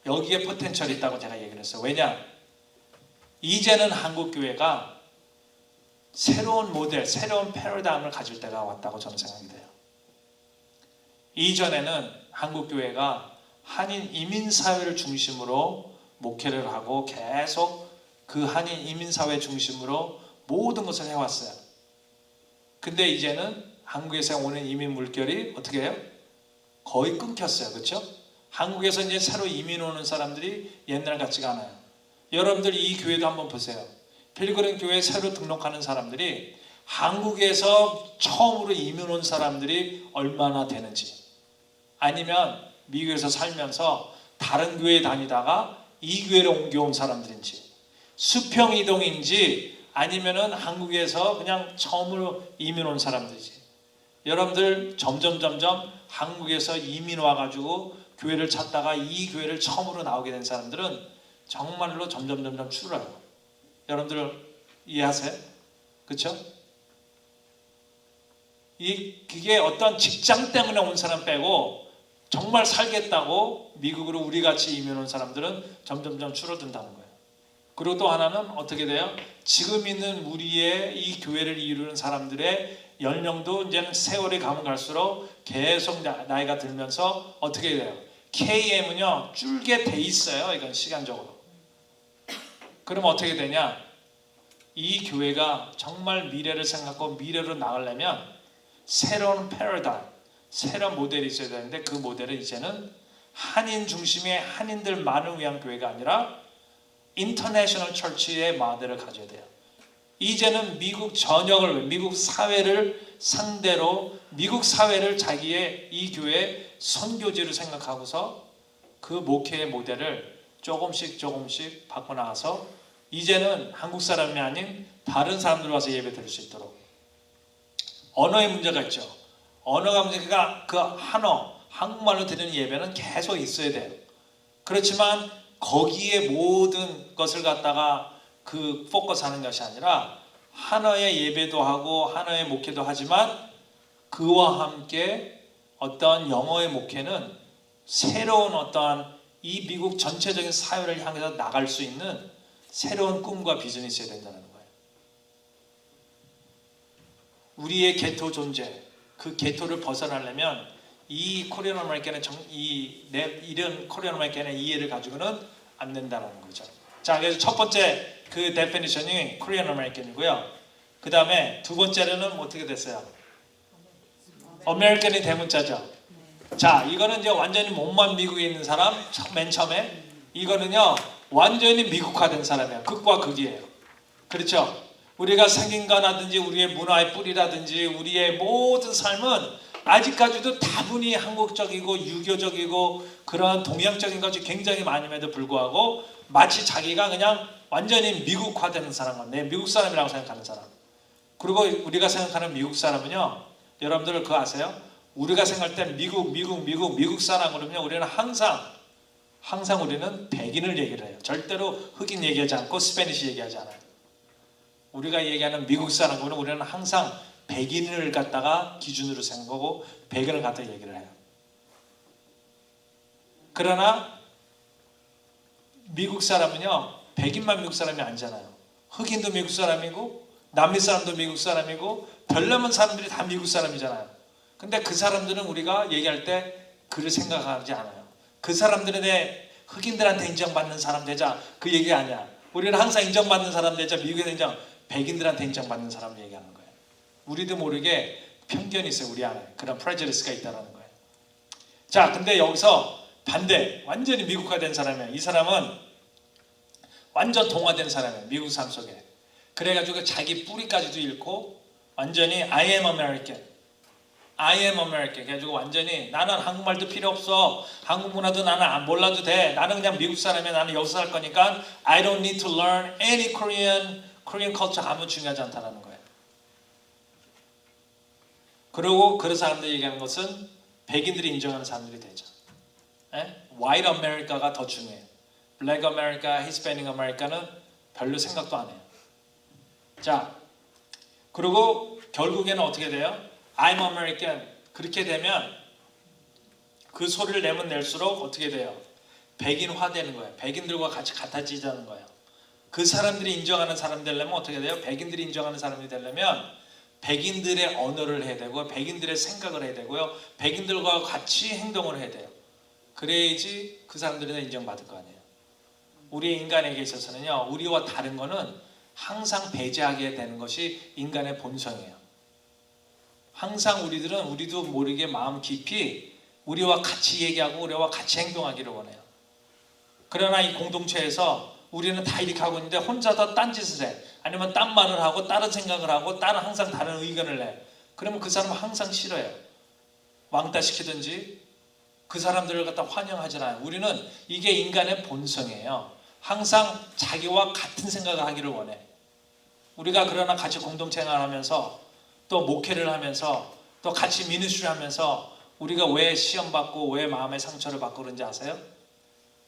여기에 포텐셜이 있다고 제가 얘기를 했어요. 왜냐? 이제는 한국 교회가 새로운 모델, 새로운 패러다임을 가질 때가 왔다고 저는 생각이 돼요. 이전에는 한국 교회가 한인 이민 사회를 중심으로 목회를 하고 계속 그 한인 이민 사회 중심으로 모든 것을 해왔어요. 근데 이제는 한국에서 오는 이민 물결이 어떻게 해요? 거의 끊겼어요. 그렇죠? 한국에서 이제 새로 이민 오는 사람들이 옛날 같지가 않아요. 여러분들 이 교회도 한번 보세요. 필그림 교회에 새로 등록하는 사람들이 한국에서 처음으로 이민 온 사람들이 얼마나 되는지, 아니면 미국에서 살면서 다른 교회에 다니다가 이 교회로 옮겨온 사람들인지, 수평 이동인지 아니면은 한국에서 그냥 처음으로 이민 온 사람들이지. 여러분들 점점 한국에서 이민 와가지고 교회를 찾다가 이 교회를 처음으로 나오게 된 사람들은 정말로 점점 줄어요. 여러분들 이해하세요? 그렇죠? 그게 어떤 직장 때문에 온 사람 빼고 정말 살겠다고 미국으로 우리 같이 이민 온 사람들은 점점 줄어든다는 거예요. 그리고 또 하나는 어떻게 돼요? 지금 있는 우리의 이 교회를 이루는 사람들의 연령도 이제는 세월이 가면 갈수록 계속 나이가 들면서 어떻게 돼요? KM은요 줄게 돼 있어요. 이건 시간적으로. 그럼 어떻게 되냐? 이 교회가 정말 미래를 생각하고 미래로 나가려면 새로운 패러다임, 새로운 모델이 있어야 되는데 그 모델은 이제는 한인 중심의 한인들만을 위한 교회가 아니라 인터내셔널 처치의 모델을 가져야 돼요. 이제는 미국 전역을, 미국 사회를 상대로 미국 사회를 자기의 이 교회의 선교지로 생각하고서 그 목회의 모델을 조금씩 바꿔나가서 이제는 한국 사람이 아닌 다른 사람들 와서 예배 드릴 수 있도록. 언어의 문제가 있죠. 언어가 문제가 그 한국말로 드리는 예배는 계속 있어야 돼요. 그렇지만 거기에 모든 것을 갖다가 그 포커스하는 것이 아니라 한어의 예배도 하고 한어의 목회도 하지만 그와 함께 어떤 영어의 목회는 새로운 어떠한 이 미국 전체적인 사회를 향해서 나갈 수 있는 새로운 꿈과 비전이 있어야 된다는 거예요. 우리의 게토 존재, 그 게토를 벗어나려면 이 코리안 아메리칸의 이런 코리안 아메리칸의 이해를 가지고는 안 된다는 거죠. 자, 그래서 첫 번째 그 데피니션이 코리안 아메리칸이고요. 그 다음에 두 번째로는 어떻게 됐어요? 아메리칸이 대문자죠. 자, 이거는 이제 완전히 몸만 미국에 있는 사람, 맨 처음에. 이거는요, 완전히 미국화된 사람이야. 극과 극이에요. 그렇죠? 우리가 생긴 거라든지 우리의 문화의 뿌리라든지 우리의 모든 삶은 아직까지도 다분히 한국적이고 유교적이고 그런 동양적인 것이 굉장히 많음에도 불구하고 마치 자기가 그냥 완전히 미국화되는 사람, 내 미국 사람이라고 생각하는 사람. 그리고 우리가 생각하는 미국 사람은요, 여러분들 그거 아세요? 우리가 생각할 때 미국 사람 그러면 우리는 항상 우리는 백인을 얘기를 해요. 절대로 흑인 얘기하지 않고 스페니시 얘기하지 않아요. 우리가 얘기하는 미국 사람 그러면 우리는 항상 백인을 갖다가 기준으로 생각하고 백인을 갖다가 얘기를 해요. 그러나 미국 사람은요, 백인만 미국 사람이 아니잖아요. 흑인도 미국 사람이고 남미 사람도 미국 사람이고 별남은 사람들이 다 미국 사람이잖아요. 근데 그 사람들은 우리가 얘기할 때 그를 생각하지 않아요. 그 사람들은 내 흑인들한테 인정받는 사람 되자, 그 얘기 아니야. 우리는 항상 인정받는 사람 되자, 미국에 백인들한테 인정받는 사람을 얘기하는 거예요. 우리도 모르게 편견이 있어요. 우리 안에 그런 프레저리스가 있다는 거예요. 자, 근데 여기서 반대, 완전히 미국화된 사람이에요. 이 사람은 완전 동화된 사람이에요. 미국 삶 속에. 그래가지고 자기 뿌리까지도 잃고 완전히 I am American. 그래가지고 완전히 나는 한국말도 필요 없어. 한국 문화도 나는 몰라도 돼. 나는 그냥 미국 사람이야. 나는 여기서 살 거니까 I don't need to learn any Korean culture. 아무 중요하지 않다는 거예요. 그리고 그런 사람들이 얘기하는 것은 백인들이 인정하는 사람들이 되죠. White America가 더 중요해요. Black America, Hispanic America는 별로 생각도 안 해요. 자, 그리고 결국에는 어떻게 돼요? I'm American. 그렇게 되면 그 소리를 내면 낼수록 어떻게 돼요? 백인화 되는 거예요. 백인들과 같이 같아지자는 거예요. 그 사람들이 인정하는 사람 되려면 어떻게 돼요? 백인들이 인정하는 사람이 되려면 백인들의 언어를 해야 되고 백인들의 생각을 해야 되고요. 백인들과 같이 행동을 해야 돼요. 그래야지 그 사람들이 인정받을 거 아니에요. 우리 인간에게 있어서는요, 우리와 다른 거는 항상 배제하게 되는 것이 인간의 본성이에요. 항상 우리도 모르게 마음 깊이 우리와 같이 얘기하고 우리와 같이 행동하기를 원해요. 그러나 이 공동체에서 우리는 다 이렇게 하고 있는데 혼자 다 딴짓을 해. 아니면 딴 말을 하고 다른 생각을 하고 항상 다른 의견을 내. 그러면 그 사람은 항상 싫어요. 왕따시키든지 그 사람들을 갖다 환영하지 않아요. 우리는 이게 인간의 본성이에요. 항상 자기와 같은 생각을 하기를 원해. 우리가 그러나 같이 공동체생활을 하면서 또 목회를 하면서 또 같이 미니스트리 하면서 우리가 왜 시험 받고 왜 마음의 상처를 받고 그런지 아세요?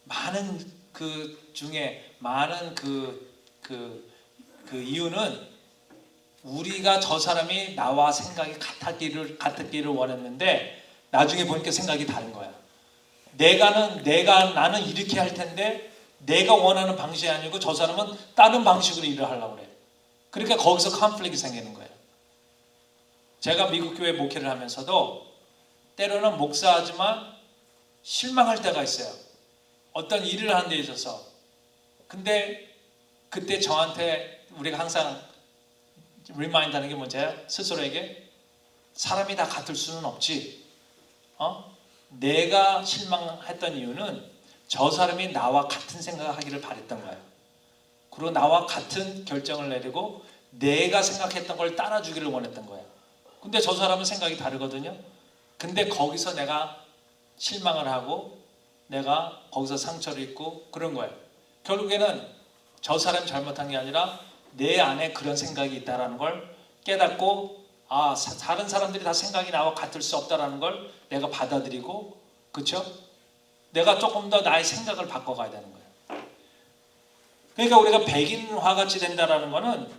많은 그 중에 많은 그 이유는 우리가 저 사람이 나와 생각이 같았기를 원했는데 나중에 보니까 생각이 다른 거야. 나는 이렇게 할 텐데 내가 원하는 방식이 아니고 저 사람은 다른 방식으로 일을 하려고 그래. 그러니까 거기서 컨플릭트가 생기는 거예요. 제가 미국 교회 목회를 하면서도 때로는 목사지만 실망할 때가 있어요. 어떤 일을 하는 데 있어서. 근데 그때 저한테 우리가 항상 리마인드 하는 게 뭔지요? 스스로에게 사람이 다 같을 수는 없지. 내가 실망했던 이유는 저 사람이 나와 같은 생각을 하기를 바랬던 거예요. 그리고 나와 같은 결정을 내리고 내가 생각했던 걸 따라주기를 원했던 거예요. 근데 저 사람은 생각이 다르거든요. 근데 거기서 내가 실망을 하고 내가 거기서 상처를 입고 그런 거예요. 결국에는 저 사람이 잘못한 게 아니라 내 안에 그런 생각이 있다는 걸 깨닫고 다른 사람들이 다 생각이 나와 같을 수 없다는 걸 내가 받아들이고, 그렇죠? 내가 조금 더 나의 생각을 바꿔가야 되는 거예요. 그러니까 우리가 백인화 같이 된다는 거는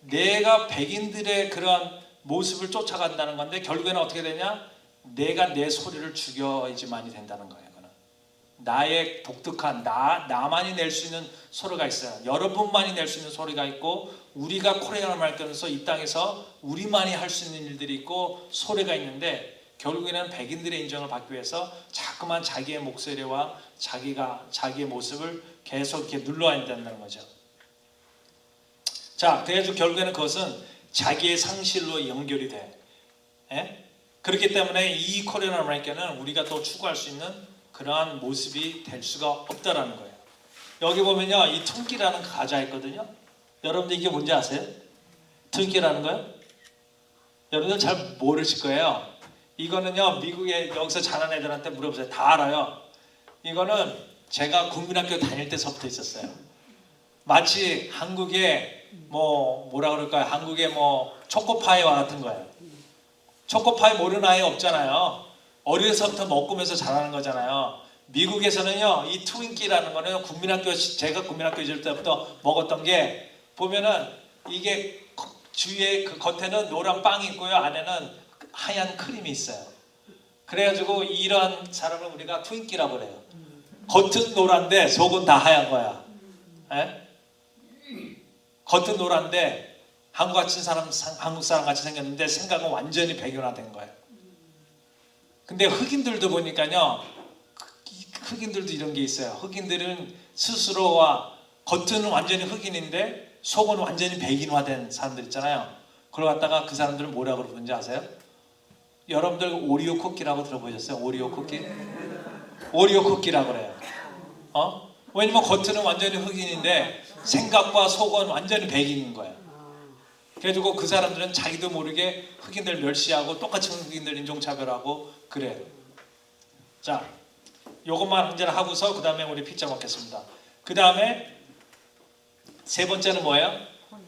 내가 백인들의 그런 모습을 쫓아간다는 건데 결국에는 어떻게 되냐? 내가 내 소리를 죽여야지만이 된다는 거예요. 나의 독특한 나만이 낼 수 있는 소리가 있어요. 여러분만이 낼 수 있는 소리가 있고 우리가 코리안을 말하면서 이 땅에서 우리만이 할 수 있는 일들이 있고 소리가 있는데 결국에는 백인들의 인정을 받기 위해서 자꾸만 자기의 목소리와 자기의 모습을 계속 이렇게 눌러야 된다는 거죠. 자, 그래가지고 결국에는 그것은 자기의 상실로 연결이 돼. 그렇기 때문에 이 코리안 아메리칸은 우리가 또 추구할 수 있는 그러한 모습이 될 수가 없다라는 거예요. 여기 보면요, 이 퉁기라는 가자 있거든요. 여러분들 이게 뭔지 아세요? 퉁기라는 거요? 여러분들 잘 모르실 거예요. 이거는요, 미국에 여기서 자란 애들한테 물어보세요. 다 알아요. 이거는 제가 국민학교 다닐 때서부터 있었어요. 마치 한국의 뭐라 그럴까요? 한국의 초코파이와 같은 거예요. 초코파이 모르는 아이 없잖아요. 어려서부터 먹으면서 자라는 거잖아요. 미국에서는요, 이 트윈키라는 거는 제가 국민학교 시절 때부터 먹었던 게 보면은 이게 주위에 그 겉에는 노란 빵이 있고요, 안에는 하얀 크림이 있어요. 그래가지고 이런 사람을 우리가 트윈키라고 그래요. 겉은 노란데 속은 다 하얀 거야. 에? 겉은 노란데 한국 사람 같이 생겼는데 생각은 완전히 백연화된 거예요. 근데 흑인들도 보니까요, 흑인들도 이런 게 있어요. 흑인들은 스스로와 겉은 완전히 흑인인데 속은 완전히 백인화된 사람들 있잖아요. 그걸 갖다가 그 사람들은 뭐라고 그러는지 아세요? 여러분들 오리오 쿠키라고 들어보셨어요? 오리오 쿠키? 오리오 쿠키라고 그래요. 왜냐면 겉은 완전히 흑인인데 생각과 속은 완전히 백인인 거예요. 그래가지고 그 사람들은 자기도 모르게 흑인들 멸시하고 똑같이 흑인들 인종차별하고 그래요. 자, 요것만 이제 하고서 그 다음에 우리 피자 먹겠습니다. 그 다음에 세 번째는 뭐예요?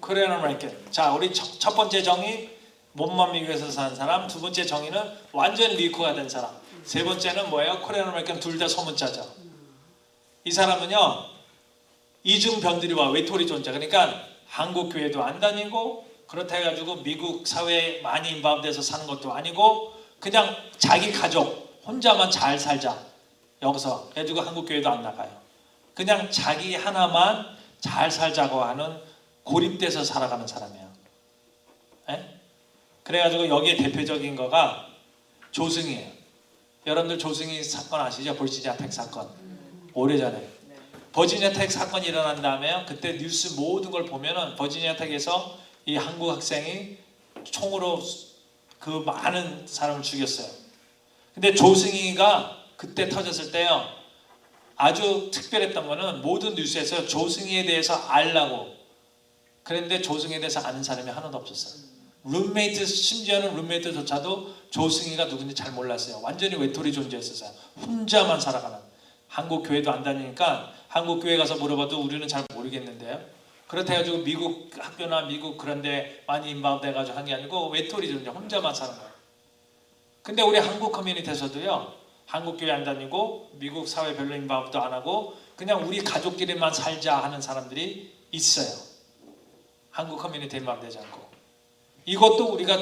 코리안 아메리칸. 자, 우리 첫 번째 정의 몸만 미국에서 사는 사람, 두 번째 정의는 완전히 미국화가 된 사람, 세 번째는 뭐예요? 코리안 아메리칸 둘 다 소문자죠. 이 사람은요, 이중변두리와 외톨이 존재. 그러니까 한국 교회도 안 다니고 그렇다 해가지고 미국 사회에 많이 인바운드해서 사는 것도 아니고 그냥 자기 가족 혼자만 잘 살자 여기서 해가지고 한국 교회도 안 나가요. 그냥 자기 하나만 잘 살자고 하는 고립돼서 살아가는 사람이에요. 에? 그래가지고 여기에 대표적인 거가 조승이에요. 여러분들 조승이 사건 아시죠? 버지니아 텍 사건. 오래전에 버지니아 텍 사건이 일어난 다음에 그때 뉴스 모든 걸 보면은 버지니아 텍에서 이 한국 학생이 총으로 그 많은 사람을 죽였어요. 근데 조승희가 그때 터졌을 때요, 아주 특별했던 거는 모든 뉴스에서 조승희에 대해서 알라고 그랬는데 조승희에 대해서 아는 사람이 하나도 없었어요. 룸메이트, 심지어는 룸메이트조차도 조승희가 누군지 잘 몰랐어요. 완전히 외톨이 존재였어요. 혼자만 살아가는. 한국 교회도 안 다니니까 한국 교회 가서 물어봐도 우리는 잘 모르겠는데요. 그렇다 해가지고 미국 학교나 미국 그런데 많이 인바운드 해가지고 한 게 아니고 외톨이 존재, 혼자만 사는 거예요. 근데 우리 한국 커뮤니티에서도요, 한국 교회 안 다니고 미국 사회 별로 인바운드 안 하고 그냥 우리 가족끼리만 살자 하는 사람들이 있어요. 한국 커뮤니티 인바운드 되지 않고. 이것도 우리가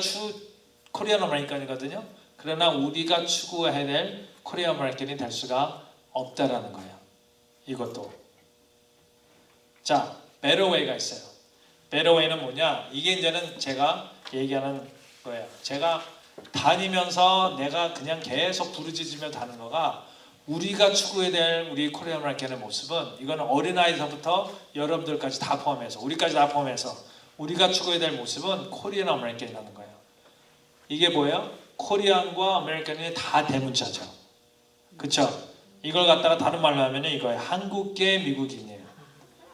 코리안 아메리칸이거든요. 그러나 우리가 추구해야 될 코리안 아메리칸이 될 수가 없다라는 거예요. 이것도. 자, 베러웨이가 있어요. 베러웨이는 뭐냐? 이게 이제는 제가 얘기하는 거예요. 제가 다니면서 내가 그냥 계속 부르짖으며 다는 거가 우리가 추구해야 될 우리 코리안 아메리칸의 모습은 이거는 어린아이서부터 여러분들까지 다 포함해서 우리까지 다 포함해서 우리가 추구해야 될 모습은 코리안 아메리칸이라는 거예요. 이게 뭐예요? 코리안과 아메리칸이 다 대문자죠. 그렇죠? 이걸 갖다가 다른 말로 하면 이거예요. 한국계 미국인이에요.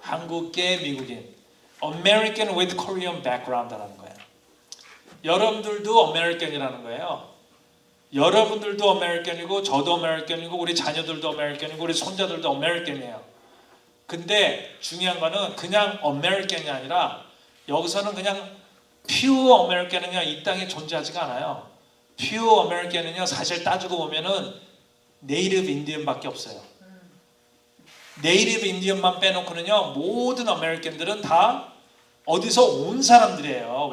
한국계 미국인. American with Korean background라는 거예요. 여러분들도 아메리칸이라는 거예요. 여러분들도 아메리칸이고 저도 아메리칸이고 우리 자녀들도 아메리칸이고 우리 손자들도 아메리칸이에요. 근데 중요한 거는 그냥 아메리칸이 아니라 여기서는 그냥 퓨어 아메리칸은요, 이 땅에 존재하지가 않아요. 퓨어 아메리칸은요, 사실 따지고 보면은 네이티브 인디언밖에 없어요. 네이티브 인디언만 빼놓고는요, 모든 아메리칸들은 다 어디서 온 사람들이에요.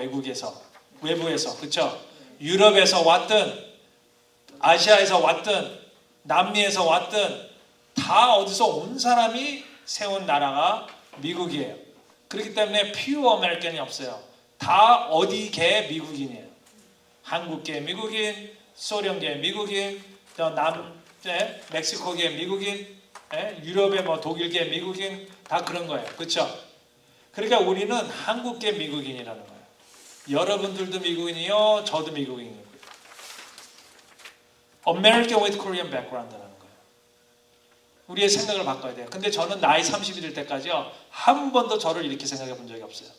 외부에서, 그렇죠? 유럽에서 왔든 아시아에서 왔든 남미에서 왔든 다 어디서 온 사람이 세운 나라가 미국이에요. 그렇기 때문에 퓨어 아메리칸이 없어요. 다 어디계 미국인이에요. 한국계 미국인, 소련계 미국인, 멕시코계 미국인, 유럽의 독일계 미국인 다 그런 거예요. 그렇죠? 그러니까 우리는 한국계 미국인이라는 거예요. 여러분들도 미국인이요, 저도 미국인이고. American with Korean background라는 거예요. 우리의 생각을 바꿔야 돼요. 근데 저는 나이 30이 될 때까지요, 한 번도 저를 이렇게 생각해 본 적이 없어요.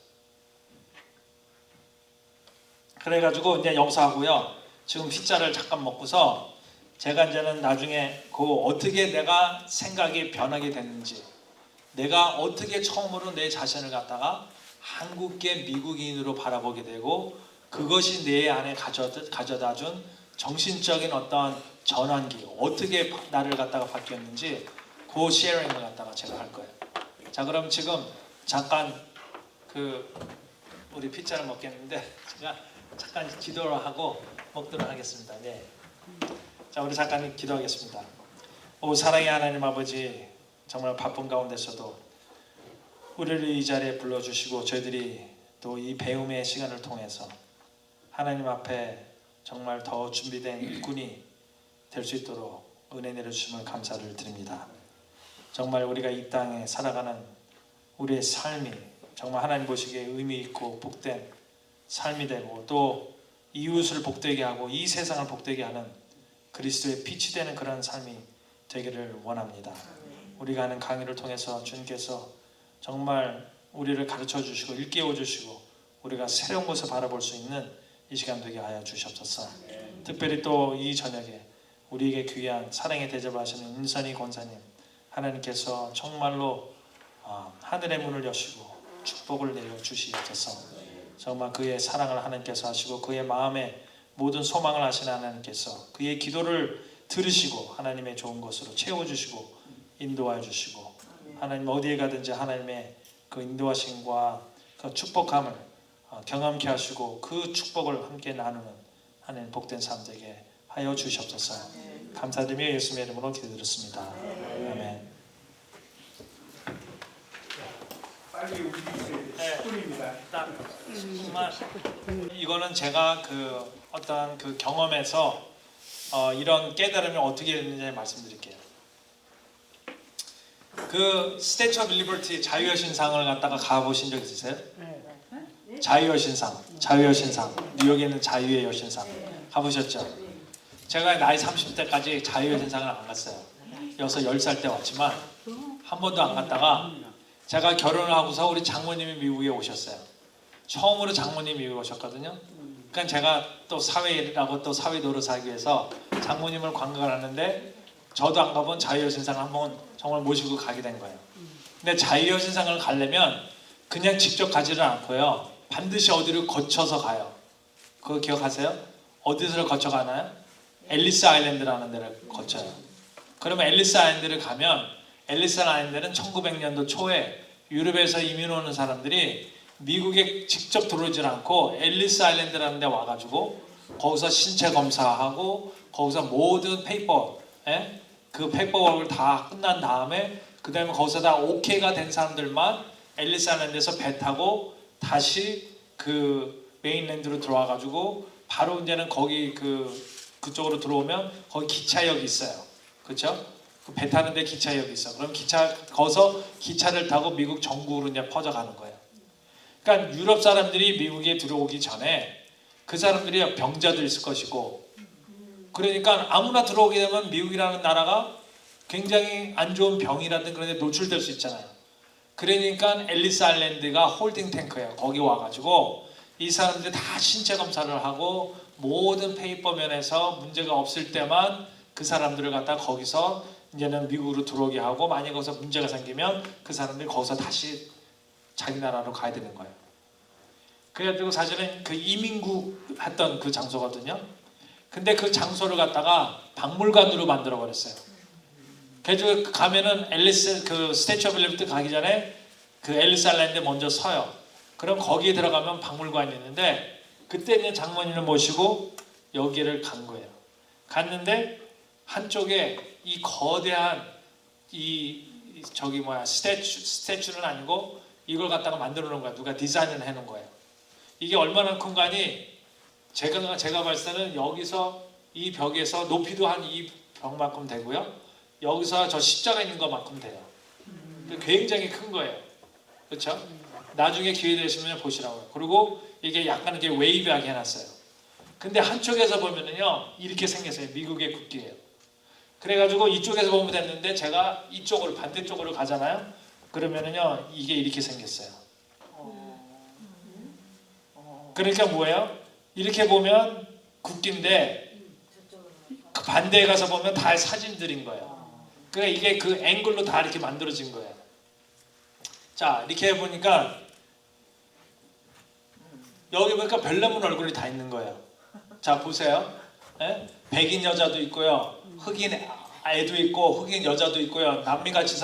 그래가지고 이제 여기서 하고요. 지금 피자를 잠깐 먹고서 제가 이제는 나중에 그 어떻게 내가 생각이 변하게 됐는지, 내가 어떻게 처음으로 내 자신을 갖다가 한국계 미국인으로 바라보게 되고 그것이 내 안에 가져다 준 정신적인 어떤 전환기, 어떻게 나를 갖다가 바뀌었는지 그 쉐어링을 갖다가 제가 할 거예요. 자, 그럼 지금 잠깐 우리 피자를 먹겠는데 제가 잠깐 기도를 하고 먹도록 하겠습니다. 네. 자, 우리 잠깐 기도하겠습니다. 오, 사랑의 하나님 아버지, 정말 바쁜 가운데서도 우리를 이 자리에 불러주시고 저희들이 또 이 배움의 시간을 통해서 하나님 앞에 정말 더 준비된 일꾼이 될 수 있도록 은혜 내려주심을 감사를 드립니다. 정말 우리가 이 땅에 살아가는 우리의 삶이 정말 하나님 보시기에 의미 있고 복된 삶이 되고 또 이웃을 복되게 하고 이 세상을 복되게 하는 그리스도의 빛이 되는 그런 삶이 되기를 원합니다. 우리가 하는 강의를 통해서 주님께서 정말 우리를 가르쳐 주시고 일깨워 주시고 우리가 새로운 것을 바라볼 수 있는 이 시간 되게 하여 주시옵소서. 특별히 또 이 저녁에 우리에게 귀한 사랑의 대접을 하시는 인선이 권사님, 하나님께서 정말로 하늘의 문을 여시고 축복을 내려 주시옵소서. 정말 그의 사랑을 하나님께서 하시고 그의 마음에 모든 소망을 하시는 하나님께서 그의 기도를 들으시고 하나님의 좋은 것으로 채워주시고 인도하여 주시고 하나님 어디에 가든지 하나님의 그 인도하심과 그 축복함을 경험케 하시고 그 축복을 함께 나누는 하나님 복된 삶 되게 하여 주시옵소서. 감사드리며 예수님의 이름으로 기도드렸습니다. 아멘. 빨리 우리 10분입니다. 정말 이거는 제가 어떤 경험에서 이런 깨달음이 어떻게 됐는지 말씀드릴게요. 그 스태츄 오브 리버티 자유의 신상을 갖다가 가보신 적 있으세요? 자유의 신상, 자유의 신상, 뉴욕에 있는 자유의 여신상 가보셨죠? 제가 나이 30대까지 자유의 신상을 안 갔어요. 여기서 10살 때 왔지만 한 번도 안 갔다가 제가 결혼을 하고서 우리 장모님이 미국에 오셨어요. 처음으로 장모님이 미국에 오셨거든요. 그러니까 제가 또 사회라고 또 사회 노릇을 하기 위해서 장모님을 관광을 하는데 저도 안 가본 자유의 신상을 한번 정말 모시고 가게 된 거예요. 근데 자유의 신상을 가려면 그냥 직접 가지를 않고요. 반드시 어디를 거쳐서 가요. 그거 기억하세요? 어디서 거쳐 가나요? 앨리스 아일랜드라는 데를 거쳐요. 그러면 앨리스 아일랜드를 가면 앨리스 아일랜드는 1900년도 초에 유럽에서 이민 오는 사람들이 미국에 직접 들어오질 않고 앨리스 아일랜드라는 데 와가지고 거기서 신체 검사하고 거기서 모든 그 페이퍼워크를 다 끝난 다음에 그 다음에 거기서 다 오케이가 된 사람들만 앨리스 아일랜드에서 배 타고 다시 그 메인랜드로 들어와가지고 바로 이제는 거기 그쪽으로 들어오면 거기 기차역이 있어요. 그렇죠? 배 타는데 기차역이 있어. 그럼 거기서 기차를 타고 미국 전국으로 이제 퍼져가는 거예요. 그러니까 유럽 사람들이 미국에 들어오기 전에 그 사람들이 병자도 있을 것이고, 그러니까 아무나 들어오게 되면 미국이라는 나라가 굉장히 안 좋은 병이라든 그런 데 노출될 수 있잖아요. 그러니까 앨리스 아일랜드가 홀딩 탱크예요. 거기 와가지고 이 사람들이 다 신체 검사를 하고 모든 페이퍼 면에서 문제가 없을 때만 그 사람들을 갖다 거기서 이제는 미국으로 들어오게 하고, 만약에 거기서 문제가 생기면 그 사람들이 거기서 다시 자기 나라로 가야 되는 거예요. 그래가지고 사실은 그 이민국 했던 그 장소거든요. 근데 그 장소를 갖다가 박물관으로 만들어 버렸어요. 그래서 가면은 스태츄 오브 리버티 가기 전에 그 앨리스 아일랜드에 먼저 서요. 그럼 거기에 들어가면 박물관이 있는데 그때 이제 장모님을 모시고 여기를 간 거예요. 갔는데 한쪽에 이 거대한 스태츄는 아니고 이걸 갖다가 만들어 놓은 거야. 누가 디자인을 해 놓은 거예요. 이게 얼마나 큰 거니? 제가 봤을 때는 여기서 이 벽에서 높이도 한 이 벽만큼 되고요. 여기서 저 십자가 있는 것만큼 돼요. 굉장히 큰 거예요. 그렇죠? 나중에 기회 되시면 보시라고요. 그리고 이게 약간 이렇게 웨이브하게 해놨어요. 근데 한쪽에서 보면은요 이렇게 생겼어요. 미국의 국기예요. 그래가지고 이쪽에서 보면 됐는데 제가 이쪽으로 반대쪽으로 가잖아요. 그러면은요 이게 이렇게 생겼어요. 그러니까 뭐예요? 이렇게 보면 국기인데 그 반대에 가서 보면 다 사진들인 거예요. 그러니까 이게 그 앵글로 다 이렇게 만들어진 거예요. 자 이렇게 해보니까 여기 보니까 별나무 얼굴이 다 있는 거예요. 자 보세요. 예? 백인 여자도 있고요. 흑인 애도 있고 흑인 여자도 있고요. 남미같이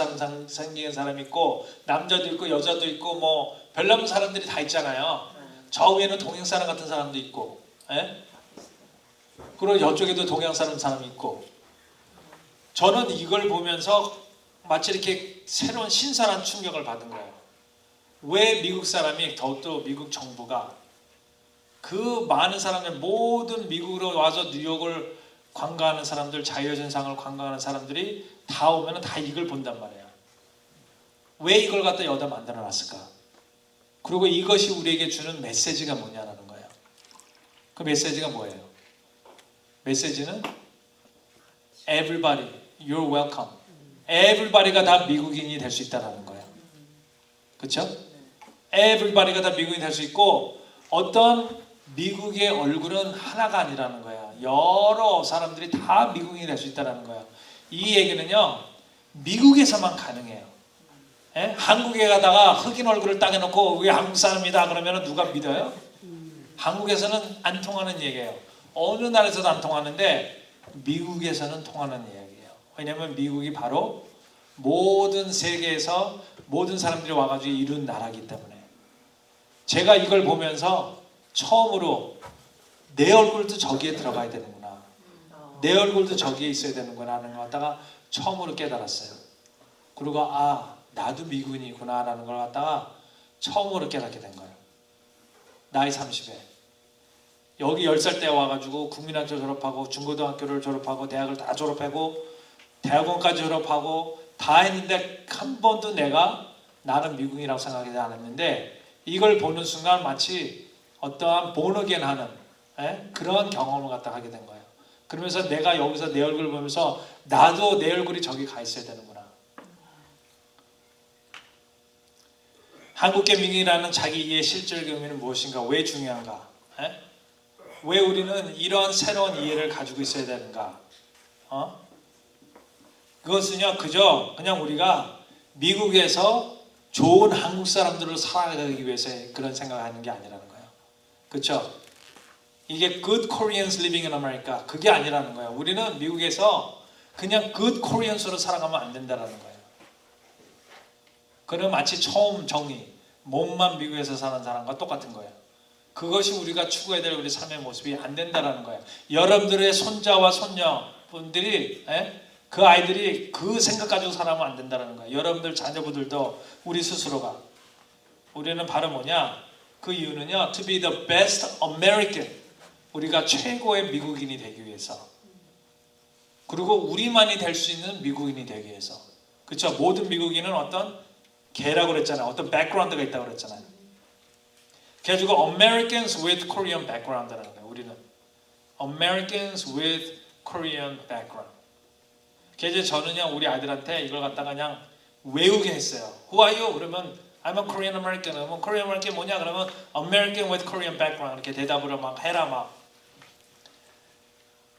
생긴 사람 있고 남자도 있고 여자도 있고 뭐 별나무 사람들이 다 있잖아요. 저 위에는 동양 사람 같은 사람도 있고 예? 그리고 이쪽에도 동양 사람이 있고 저는 이걸 보면서 마치 이렇게 새로운 신선한 충격을 받은 거예요. 왜 미국 사람이 더욱더 미국 정부가 그 많은 사람들 모든 미국으로 와서 뉴욕을 관광하는 사람들 자유여신상을 관광하는 사람들이 다 오면 다 이걸 본단 말이에요. 왜 이걸 갖다 여기다 만들어 놨을까? 그리고 이것이 우리에게 주는 메시지가 뭐냐라는 거예요. 그 메시지가 뭐예요? 메시지는 Everybody, you're welcome. Everybody가 다 미국인이 될 수 있다는 거예요. 그렇죠? Everybody가 다 미국인이 될 수 있고 어떤 미국의 얼굴은 하나가 아니라는 거야. 여러 사람들이 다 미국인이 될 수 있다는 거야. 이 얘기는요 미국에서만 가능해요. 예? 한국에 가다가 흑인 얼굴을 딱 해놓고 우리 한국 사람이다 그러면 누가 믿어요? 한국에서는 안 통하는 얘기예요. 어느 나라에서도 안 통하는데 미국에서는 통하는 이야기예요. 왜냐하면 미국이 바로 모든 세계에서 모든 사람들이 와가지고 이룬 나라이기 때문에 제가 이걸 보면서 처음으로 내 얼굴도 저기에 들어가야 되는구나. 내 얼굴도 저기에 있어야 되는구나 하는 걸 갖다가 처음으로 깨달았어요. 그리고 나도 미국인이구나 라는 걸 갖다가 처음으로 깨닫게 된 거예요. 나이 30에 여기 10살 때 와가지고 국민학교 졸업하고 중고등학교를 졸업하고 대학을 다 졸업하고 대학원까지 졸업하고 다 했는데 한 번도 내가 나는 미국인이라고 생각하지 않았는데 이걸 보는 순간 마치 어떠한 본어겐 하는 그런 경험을 갖다 하게 된 거예요. 그러면서 내가 여기서 내 얼굴을 보면서 나도 내 얼굴이 저기 가 있어야 되는구나. 한국계 미국이라는 자기 이해의 실질적 의미는 무엇인가? 왜 중요한가? 왜 우리는 이런 새로운 이해를 가지고 있어야 되는가? 그것은요 그저 그냥 우리가 미국에서 좋은 한국 사람들을 살아가기 위해서 그런 생각을 하는 게 아니라는 거예요. 그렇죠? 이게 good Koreans living in America 그게 아니라는 거예요. 우리는 미국에서 그냥 good Koreans로 살아가면 안 된다는 거예요. 그는 마치 처음 정의 몸만 미국에서 사는 사람과 똑같은 거예요. 그것이 우리가 추구해야 될 우리 삶의 모습이 안 된다는 거예요. 여러분들의 손자와 손녀분들이 그 아이들이 그 생각 가지고 살아가면 안 된다는 거예요. 여러분들 자녀분들도 우리 스스로가 우리는 바로 뭐냐? 그 이유는요 to be the best American 우리가 최고의 미국인이 되기 위해서 그리고 우리만이 될 수 있는 미국인이 되기 위해서 그렇죠? 모든 미국인은 어떤 개라고 그랬잖아요. 어떤 백그라운드가 있다고 그랬잖아요. 그래가지고 Americans with Korean background라는 거예요. 우리는 Americans with Korean background. 그래서 저는요 우리 아이들한테 이걸 갖다가 그냥 외우게 했어요. Who are you? 그러면 I'm a Korean American. 그러면 Korean American 뭐냐? 그러면 American with Korean background 이렇게 대답을 막 해라 막.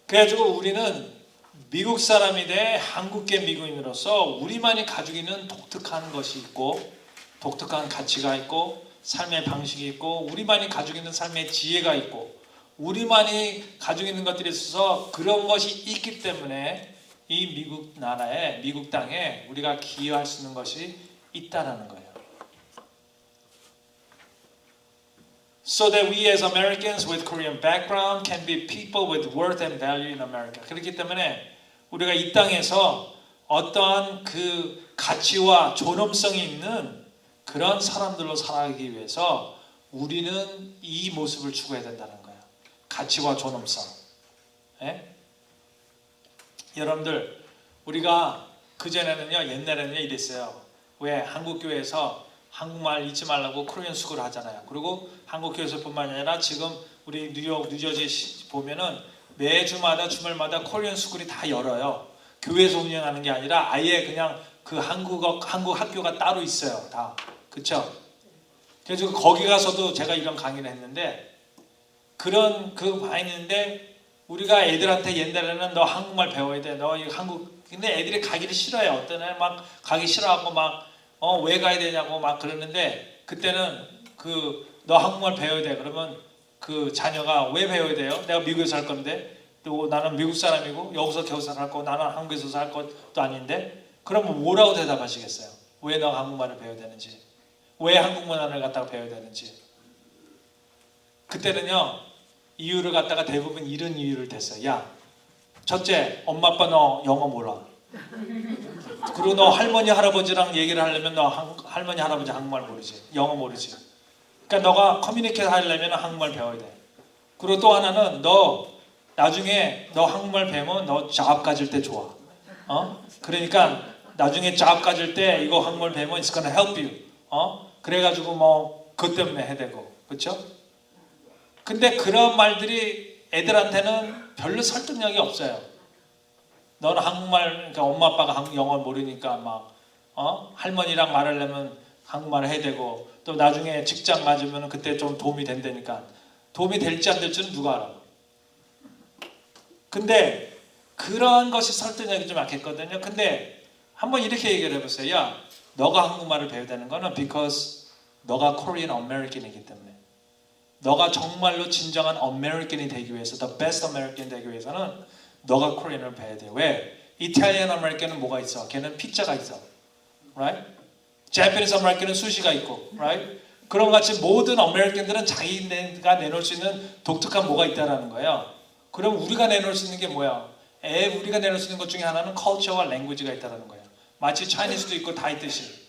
그래가지고 우리는 미국 사람이 돼 한국계 미국인으로서 우리만이 가지고 있는 독특한 것이 있고 독특한 가치가 있고 삶의 방식이 있고 우리만이 가지고 있는 삶의 지혜가 있고 우리만이 가지고 있는 것들이 있어서 그런 것이 있기 때문에 이 미국 나라에 미국 땅에 우리가 기여할 수 있는 것이 있다라는 거예요. So that we as Americans with Korean background can be people with worth and value in America. 그렇기 때문에 우리가 이 땅에서 어떠한 그 가치와 존엄성이 있는 그런 사람들로 살아가기 위해서 우리는 이 모습을 추구해야 된다는 거예요. 가치와 존엄성. 여러분들 우리가 그전에는요 옛날에는요 이랬어요. 왜 한국교회에서 한국말 잊지 말라고 코리안 수고를 하잖아요. 그리고 한국교회에서뿐만 아니라 지금 우리 뉴욕, 뉴저지 보면은 매주마다 주말마다 코리안 스쿨이 다 열어요. 교회에서 운영하는 게 아니라 아예 그냥 그 한국 학교가 따로 있어요. 다. 그쵸? 그래서 거기 가서도 제가 이런 강의를 했는데 그런 많이 있는데 우리가 애들한테 옛날에는 너 한국말 배워야 돼. 너 이거 근데 애들이 가기를 싫어해요. 어떤 애 막 가기 싫어하고 막 왜 가야 되냐고 막 그러는데 그때는 너 한국말 배워야 돼. 그러면 그 자녀가 왜 배워야 돼요? 내가 미국에서 살 건데 또 나는 미국 사람이고 여기서 겨우서 살 거고 나는 한국에서 살 것도 아닌데 그러면 뭐라고 대답하시겠어요? 왜 너 한국말을 배워야 되는지, 왜 한국 문화를 갖다가 배워야 되는지. 그때는요 이유를 갖다가 대부분 이런 이유를 댔어요. 야, 첫째, 엄마 아빠 너 영어 몰라. 그리고 너 할머니 할아버지랑 얘기를 하려면 너 할머니 할아버지 한국말 모르지, 영어 모르지. 그러니까 너가 커뮤니케이션 하려면 한국말 배워야 돼. 그리고 또 하나는 너 나중에 너 한국말 배우면 너 잡 가질 때 좋아. 그러니까 나중에 잡 가질 때 이거 한국말 배우면 it's gonna help you. 그래가지고 뭐 그것 때문에 해대고, 그렇죠? 근데 그런 말들이 애들한테는 별로 설득력이 없어요. 너는 한국말, 그러니까 엄마 아빠가 영어를 모르니까 막 할머니랑 말하려면 한국말을 해야 되고 또 나중에 직장 맞으면 그때 좀 도움이 된다니까. 도움이 될지 안 될지는 누가 알아. 근데 그런 것이 설득력이 좀 약했거든요. 근데 한번 이렇게 얘기를 해보세요. 야, 너가 한국말을 배워야 되는 거는 because 너가 Korean American이기 때문에. 너가 정말로 진정한 American이 되기 위해서, the best American 되기 위해서는 너가 코리안을 배워야 돼. 왜? 이탈리안 아메리칸은 뭐가 있어? 걔는 피자가 있어. Right? Japanese 아메리칸은 수시가 있고. Right? 그런 같이 모든 아메리칸들은 자기가 내놓을 수 있는 독특한 뭐가 있다라는 거예요. 그럼 우리가 내놓을 수 있는 게 뭐야? 우리가 내놓을 수 있는 것 중에 하나는 culture와 language가 있다라는 거예요. 마치 Chinese도 있고 다 있듯이.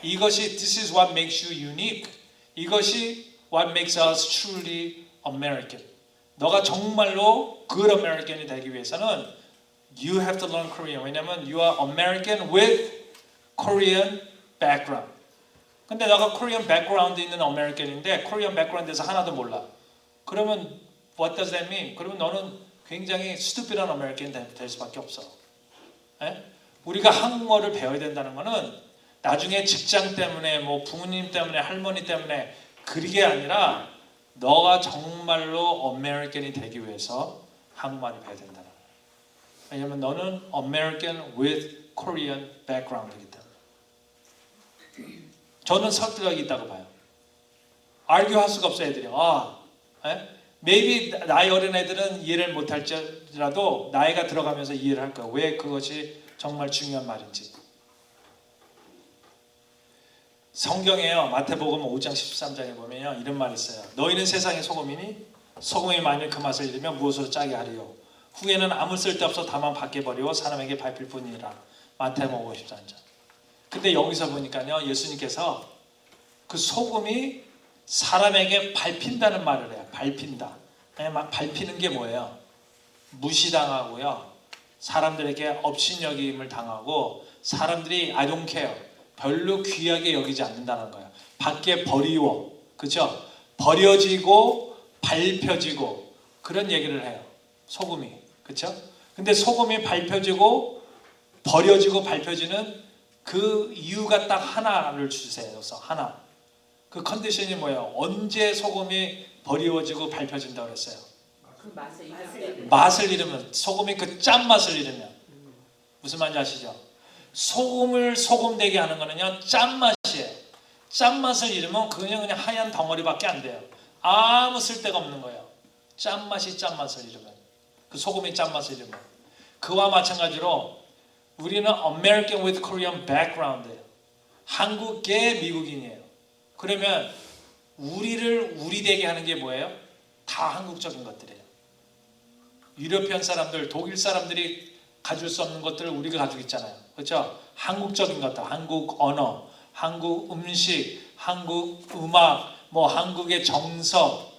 이것이 this is what makes you unique. 이것이 what makes us truly American. 너가 정말로 good American이 되기 위해서는 you have to learn Korean. 왜냐면 you are American with Korean background. 근데 너가 Korean background 있는 American인데 Korean background에서 하나도 몰라. 그러면 what does that mean? 그러면 너는 굉장히 stupid한 American 될 수밖에 없어. 에? 우리가 한국어를 배워야 된다는 거는 나중에 직장 때문에 뭐 부모님 때문에 할머니 때문에 그게 아니라 너가 정말로 아메리칸이 되기 위해서 한국말을 배워야 된다. 왜냐면 너는 American with Korean background이기 때문에. 저는 설득력이 있다고 봐요. argue 할 수가 없어요, 애들이. maybe 나이 어린 애들은 이해를 못할지라도 나이가 들어가면서 이해를 할 거예요. 왜 그것이 정말 중요한 말인지. 성경에요. 마태복음 5장 13장에 보면요. 이런 말이 있어요. 너희는 세상의 소금이니 소금이 만일 그 맛을 잃으면 무엇으로 짜게 하리요. 후에는 아무 쓸데없어 다만 밖에 버리고 사람에게 밟힐 뿐이라. 마태복음 53장. 근데 여기서 보니까요. 예수님께서 그 소금이 사람에게 밟힌다는 말을 해요. 밟힌다. 막 밟히는 게 뭐예요? 무시당하고요. 사람들에게 업신여김을 당하고 사람들이 I don't care. 별로 귀하게 여기지 않는다는 거예요. 밖에 버리워. 그렇죠? 버려지고 밟혀지고 그런 얘기를 해요. 소금이. 그렇죠? 근데 소금이 밟혀지고 버려지고 밟혀지는 그 이유가 딱 하나를 주세요. 그래서 하나. 그 컨디션이 뭐예요? 언제 소금이 버리워지고 밟혀진다고 그랬어요? 그 맛을 맛을 잃으면, 소금이 그 짠맛을 잃으면. 무슨 말인지 아시죠? 소금을 소금되게 하는 거는요 짠맛이에요. 짠맛을 잃으면 그냥 하얀 덩어리밖에 안 돼요. 아무 쓸데가 없는 거예요. 짠맛이 짠맛을 잃으면, 그 소금이 짠맛을 잃으면. 그와 마찬가지로 우리는 American with Korean background예요. 한국계 미국인이에요. 그러면 우리를 우리 되게 하는 게 뭐예요? 다 한국적인 것들이에요. 유럽현 사람들, 독일 사람들이 가질 수 없는 것들을 우리가 가지고 있잖아요. 그렇죠? 한국적인 것들, 한국 언어, 한국 음식, 한국 음악, 뭐 한국의 정서.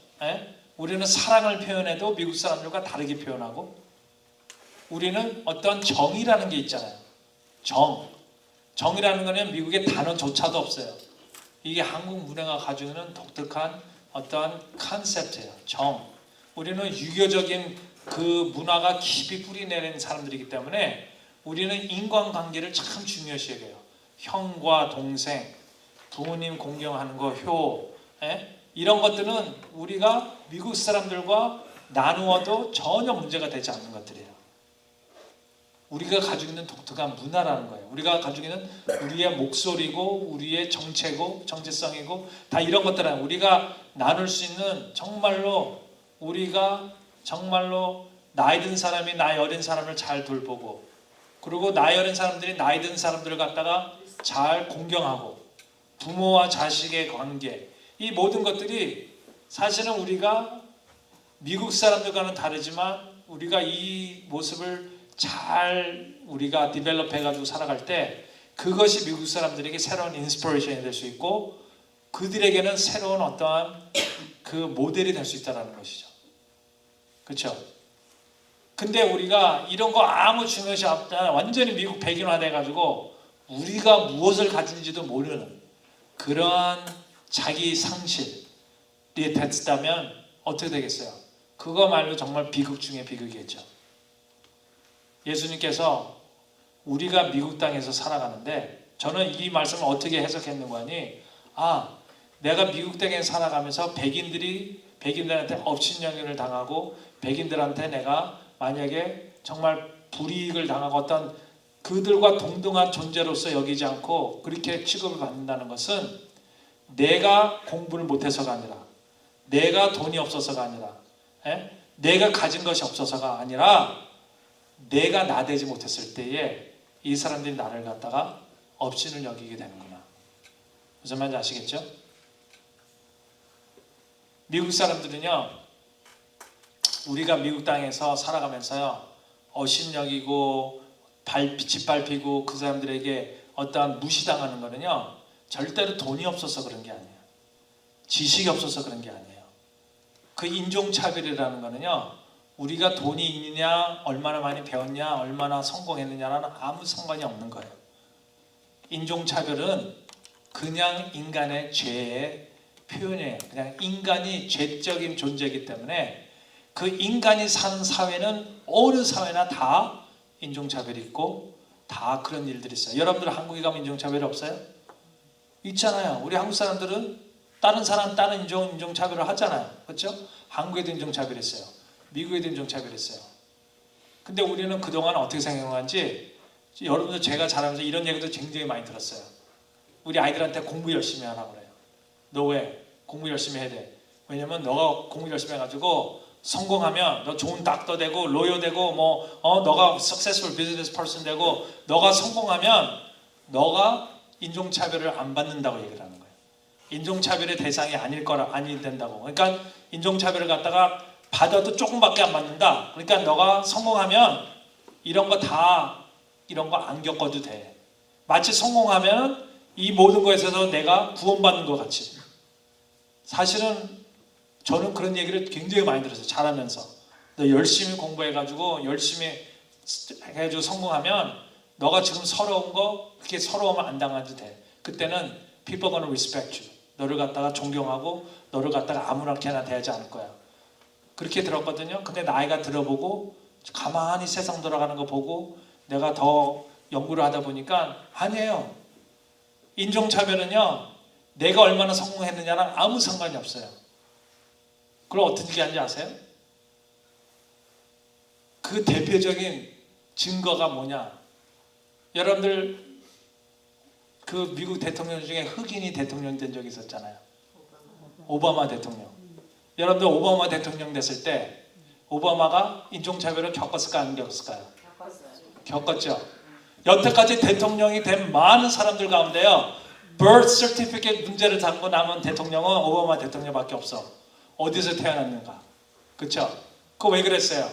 우리는 사랑을 표현해도 미국 사람들과 다르게 표현하고, 우리는 어떤 정이라는 게 있잖아요. 정이라는 거는 미국의 단어조차도 없어요. 이게 한국 문화가 가지고 있는 독특한 어떠한 컨셉트예요. 정. 우리는 유교적인 그 문화가 깊이 뿌리내린 사람들이기 때문에 우리는 인간관계를 참 중요시 여겨요. 형과 동생, 부모님 공경하는 거, 효, 이런 것들은 우리가 미국 사람들과 나누어도 전혀 문제가 되지 않는 것들이에요. 우리가 가지고 있는 독특한 문화라는 거예요. 우리가 가지고 있는 우리의 목소리고 우리의 정체고 정체성이고 다 이런 것들은 우리가 나눌 수 있는 정말로 우리가 정말로 나이 든 사람이 나이 어린 사람을 잘 돌보고 그리고 나이 어린 사람들이 나이 든 사람들을 갖다가 잘 공경하고 부모와 자식의 관계 이 모든 것들이 사실은 우리가 미국 사람들과는 다르지만 우리가 이 모습을 잘 우리가 디벨롭 해가지고 살아갈 때 그것이 미국 사람들에게 새로운 인스피레이션이 될 수 있고 그들에게는 새로운 어떠한 그 모델이 될 수 있다는 것이죠. 그렇죠? 근데 우리가 이런 거 아무 중요시 없다 완전히 미국 백인화 돼가지고 우리가 무엇을 가진지도 모르는 그러한 자기 상실이 됐다면 어떻게 되겠어요? 그거말로 정말 비극 중에 비극이겠죠. 예수님께서 우리가 미국 땅에서 살아가는데 저는 이 말씀을 어떻게 해석했는가 하니 내가 미국 땅에 살아가면서 백인들한테 업신여기를 당하고 백인들한테 내가 만약에 정말 불이익을 당하고 어떤 그들과 동등한 존재로서 여기지 않고 그렇게 취급을 받는다는 것은 내가 공부를 못해서가 아니라 내가 돈이 없어서가 아니라 내가 가진 것이 없어서가 아니라 내가 나되지 못했을 때에 이 사람들이 나를 갖다가 업신을 여기게 되는구나. 무슨 말인지 아시겠죠? 미국 사람들은요 우리가 미국 땅에서 살아가면서요 업신 여기고 짓밟히고 그 사람들에게 어떠한 무시당하는 거는요 절대로 돈이 없어서 그런 게 아니에요. 지식이 없어서 그런 게 아니에요. 그 인종차별이라는 거는요 우리가 돈이 있느냐 얼마나 많이 배웠냐 얼마나 성공했느냐라는 아무 상관이 없는 거예요. 인종차별은 그냥 인간의 죄의 표현이에요. 그냥 인간이 죄적인 존재이기 때문에 그 인간이 사는 사회는 어느 사회나 다 인종차별이 있고 다 그런 일들이 있어요. 여러분들 한국에 가면 인종차별이 없어요? 있잖아요. 우리 한국 사람들은 다른 사람 다른 인종차별을 하잖아요. 그렇죠? 한국에도 인종차별이 있어요. 미국에도 인종차별이 있어요. 근데 우리는 그동안 어떻게 생각하는지 여러분들 제가 자라면서 이런 얘기도 굉장히 많이 들었어요. 우리 아이들한테 공부 열심히 하라고 그래요. 너 왜? 공부 열심히 해야 돼. 왜냐면 너가 공부 열심히 해가지고 성공하면 너 좋은 닥터 되고 로여 되고 너가 successful business person 되고 너가 성공하면 너가 인종차별을 안 받는다고 얘기를 하는 거예요. 인종차별의 대상이 아니 된다고. 그러니까 인종차별을 갖다가 받아도 조금밖에 안 받는다. 그러니까 너가 성공하면 이런 거 안 겪어도 돼. 마치 성공하면 이 모든 것에 있어서 내가 구원받는 것 같이. 사실은 저는 그런 얘기를 굉장히 많이 들었어요. 잘하면서. 너 열심히 공부해가지고 열심히 해가지고 성공하면 너가 지금 서러운 거 그렇게 서러우면 안 당해도 돼. 그때는 people gonna respect you. 너를 갖다가 존경하고 너를 갖다가 아무렇게나 대하지 않을 거야. 그렇게 들었거든요. 근데 나이가 들어보고 가만히 세상 돌아가는 거 보고 내가 더 연구를 하다 보니까 아니에요. 인종차별은요. 내가 얼마나 성공했느냐랑 아무 상관이 없어요. 그럼 어떻게 하는지 아세요? 그 대표적인 증거가 뭐냐? 여러분들 그 미국 대통령 중에 흑인이 대통령 된 적이 있었잖아요. 오바마 대통령. 여러분들 오바마 대통령 됐을 때 오바마가 인종차별을 겪었을까 안 겪었을까요? 겪었죠. 여태까지 대통령이 된 많은 사람들 가운데요. birth certificate 문제를 담고 남은 대통령은 오바마 대통령밖에 없어. 어디서 태어났는가? 그렇죠? 그거 왜 그랬어요?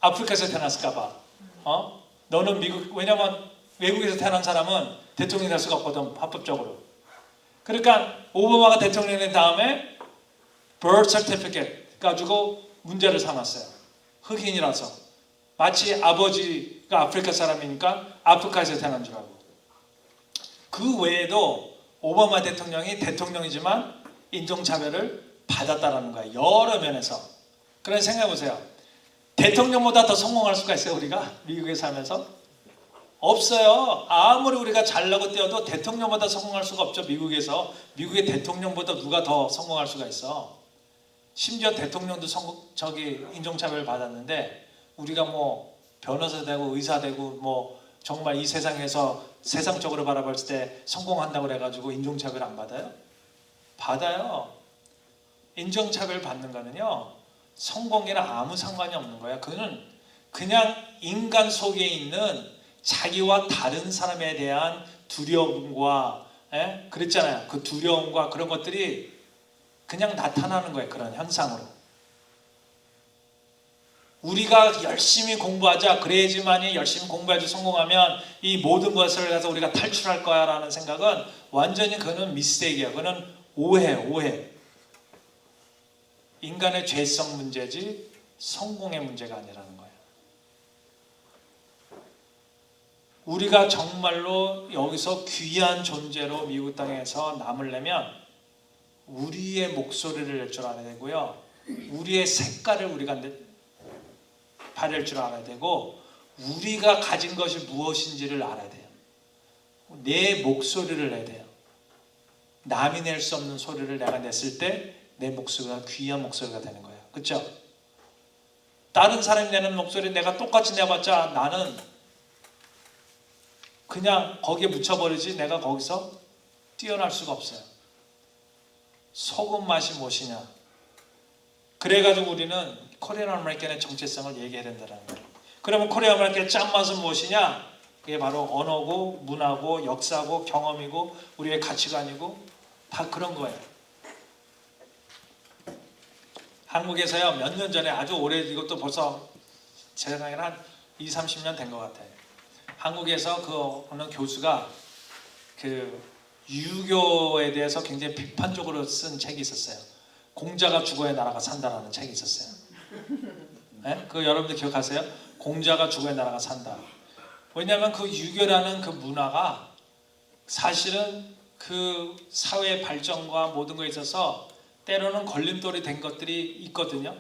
아프리카에서 태어났을까 봐. 너는 미국 왜냐면 외국에서 태어난 사람은 대통령이 될 수가 없거든. 합법적으로. 그러니까 오바마가 대통령이 된 다음에 birth certificate 가지고 문제를 삼았어요. 흑인이라서. 마치 아버지가 아프리카 사람이니까 아프리카에서 태어난 줄 알고. 그 외에도 오바마 대통령이 대통령이지만 인종차별을 받았다라는 거예요. 여러 면에서. 그런 생각해 보세요. 대통령보다 더 성공할 수가 있어요, 우리가 미국에 살면서? 없어요. 아무리 우리가 잘나고 뛰어도 대통령보다 성공할 수가 없죠. 미국에서. 미국의 대통령보다 누가 더 성공할 수가 있어. 심지어 대통령도 인종차별 받았는데 우리가 뭐 변호사 되고 의사 되고 뭐 정말 이 세상에서 세상적으로 바라봤을 때 성공한다고 그래가지고 인종차별 안 받아요? 받아요. 인종차별 받는 거는요, 성공이랑 아무 상관이 없는 거야. 그거는 그냥 인간 속에 있는 자기와 다른 사람에 대한 두려움과, 그랬잖아요. 그 두려움과 그런 것들이 그냥 나타나는 거예요. 그런 현상으로. 우리가 열심히 공부하자, 그래야지만이 열심히 공부해서 성공하면 이 모든 것을 가서 우리가 탈출할 거야 라는 생각은 완전히 그거는 미스테이크야. 그거는 오해. 인간의 죄성 문제지 성공의 문제가 아니라는 거예요. 우리가 정말로 여기서 귀한 존재로 미국 땅에서 남으려면 우리의 목소리를 낼 줄 알아야 되고요. 우리의 색깔을 우리가 발휘할 줄 알아야 되고, 우리가 가진 것이 무엇인지를 알아야 돼요. 내 목소리를 내야 돼요. 남이 낼 수 없는 소리를 내가 냈을 때 내 목소리가 귀한 목소리가 되는 거예요. 그렇죠? 다른 사람이 내는 목소리 내가 똑같이 내봤자 나는 그냥 거기에 묻혀버리지 내가 거기서 뛰어날 수가 없어요. 소금 맛이 무엇이냐? 그래가지고 우리는 코리안 아메리칸의 정체성을 얘기해야 된다는 거예요. 그러면 코리안 아메리칸의 짠맛은 무엇이냐? 그게 바로 언어고 문화고 역사고 경험이고 우리의 가치관이고 다 그런 거예요. 한국에서요, 몇 년 전에 아주 오래, 이것도 벌써 제 생각에는 한 20, 30년 된 것 같아요. 한국에서 그 어느 교수가 그 유교에 대해서 굉장히 비판적으로 쓴 책이 있었어요. 공자가 죽어야 나라가 산다라는 책이 있었어요. 네? 그거 여러분들 기억하세요? 공자가 죽어야 나라가 산다. 왜냐하면 그 유교라는 그 문화가 사실은 그 사회의 발전과 모든 거에 있어서 때로는 걸림돌이 된 것들이 있거든요.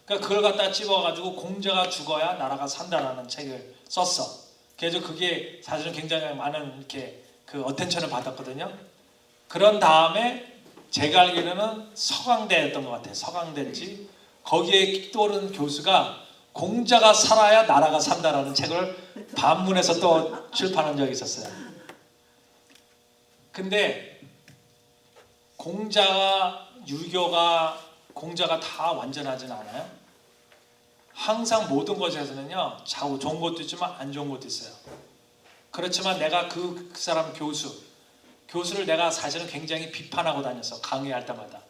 그러니까 그걸 갖다 집어가지고 공자가 죽어야 나라가 산다라는 책을 썼어. 그래서 그게 사실은 굉장히 많은 이렇게 그 어텐션을 받았거든요. 그런 다음에 제가 알기로는 서강대였던 것 같아요. 서강대인지 거기에 떠오른 교수가 공자가 살아야 나라가 산다라는 책을 반문해서 또 출판한 적이 있었어요. 근데 공자가 다 완전하진 않아요. 항상 모든 것에서는요, 좋은 것도 있지만 안 좋은 것도 있어요. 그렇지만 내가 그 사람 교수를 내가 사실은 굉장히 비판하고 다녔어. 강의할 때마다.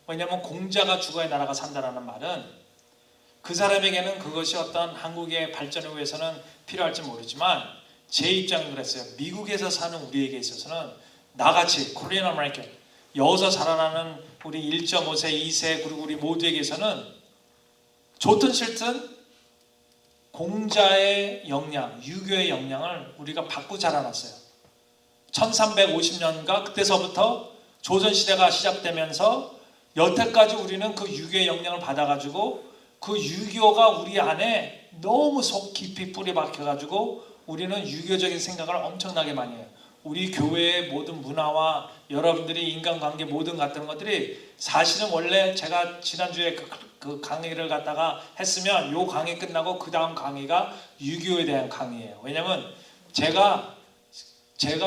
왜냐하면 공자가 죽어야 나라가 산다라는 말은 그 사람에게는 그것이 어떤 한국의 발전을 위해서는 필요할지 모르지만 제 입장은 그랬어요. 미국에서 사는 우리에게 있어서는 나같이 코리안 아메리칸 여기서 자라나는 우리 1.5세, 2세 그리고 우리 모두에게서는 좋든 싫든 공자의 영향, 유교의 영향을 우리가 받고 자라났어요. 1350년가 그때서부터 조선시대가 시작되면서 여태까지 우리는 그 유교의 영향을 받아가지고 그 유교가 우리 안에 너무 속 깊이 뿌리 박혀가지고 우리는 유교적인 생각을 엄청나게 많이 해요. 우리 교회의 모든 문화와 여러분들이 인간관계 모든 같은 것들이 사실은 원래 제가 지난주에 그 강의를 갖다가 했으면 요 강의 끝나고 그 다음 강의가 유교에 대한 강의예요. 왜냐면 제가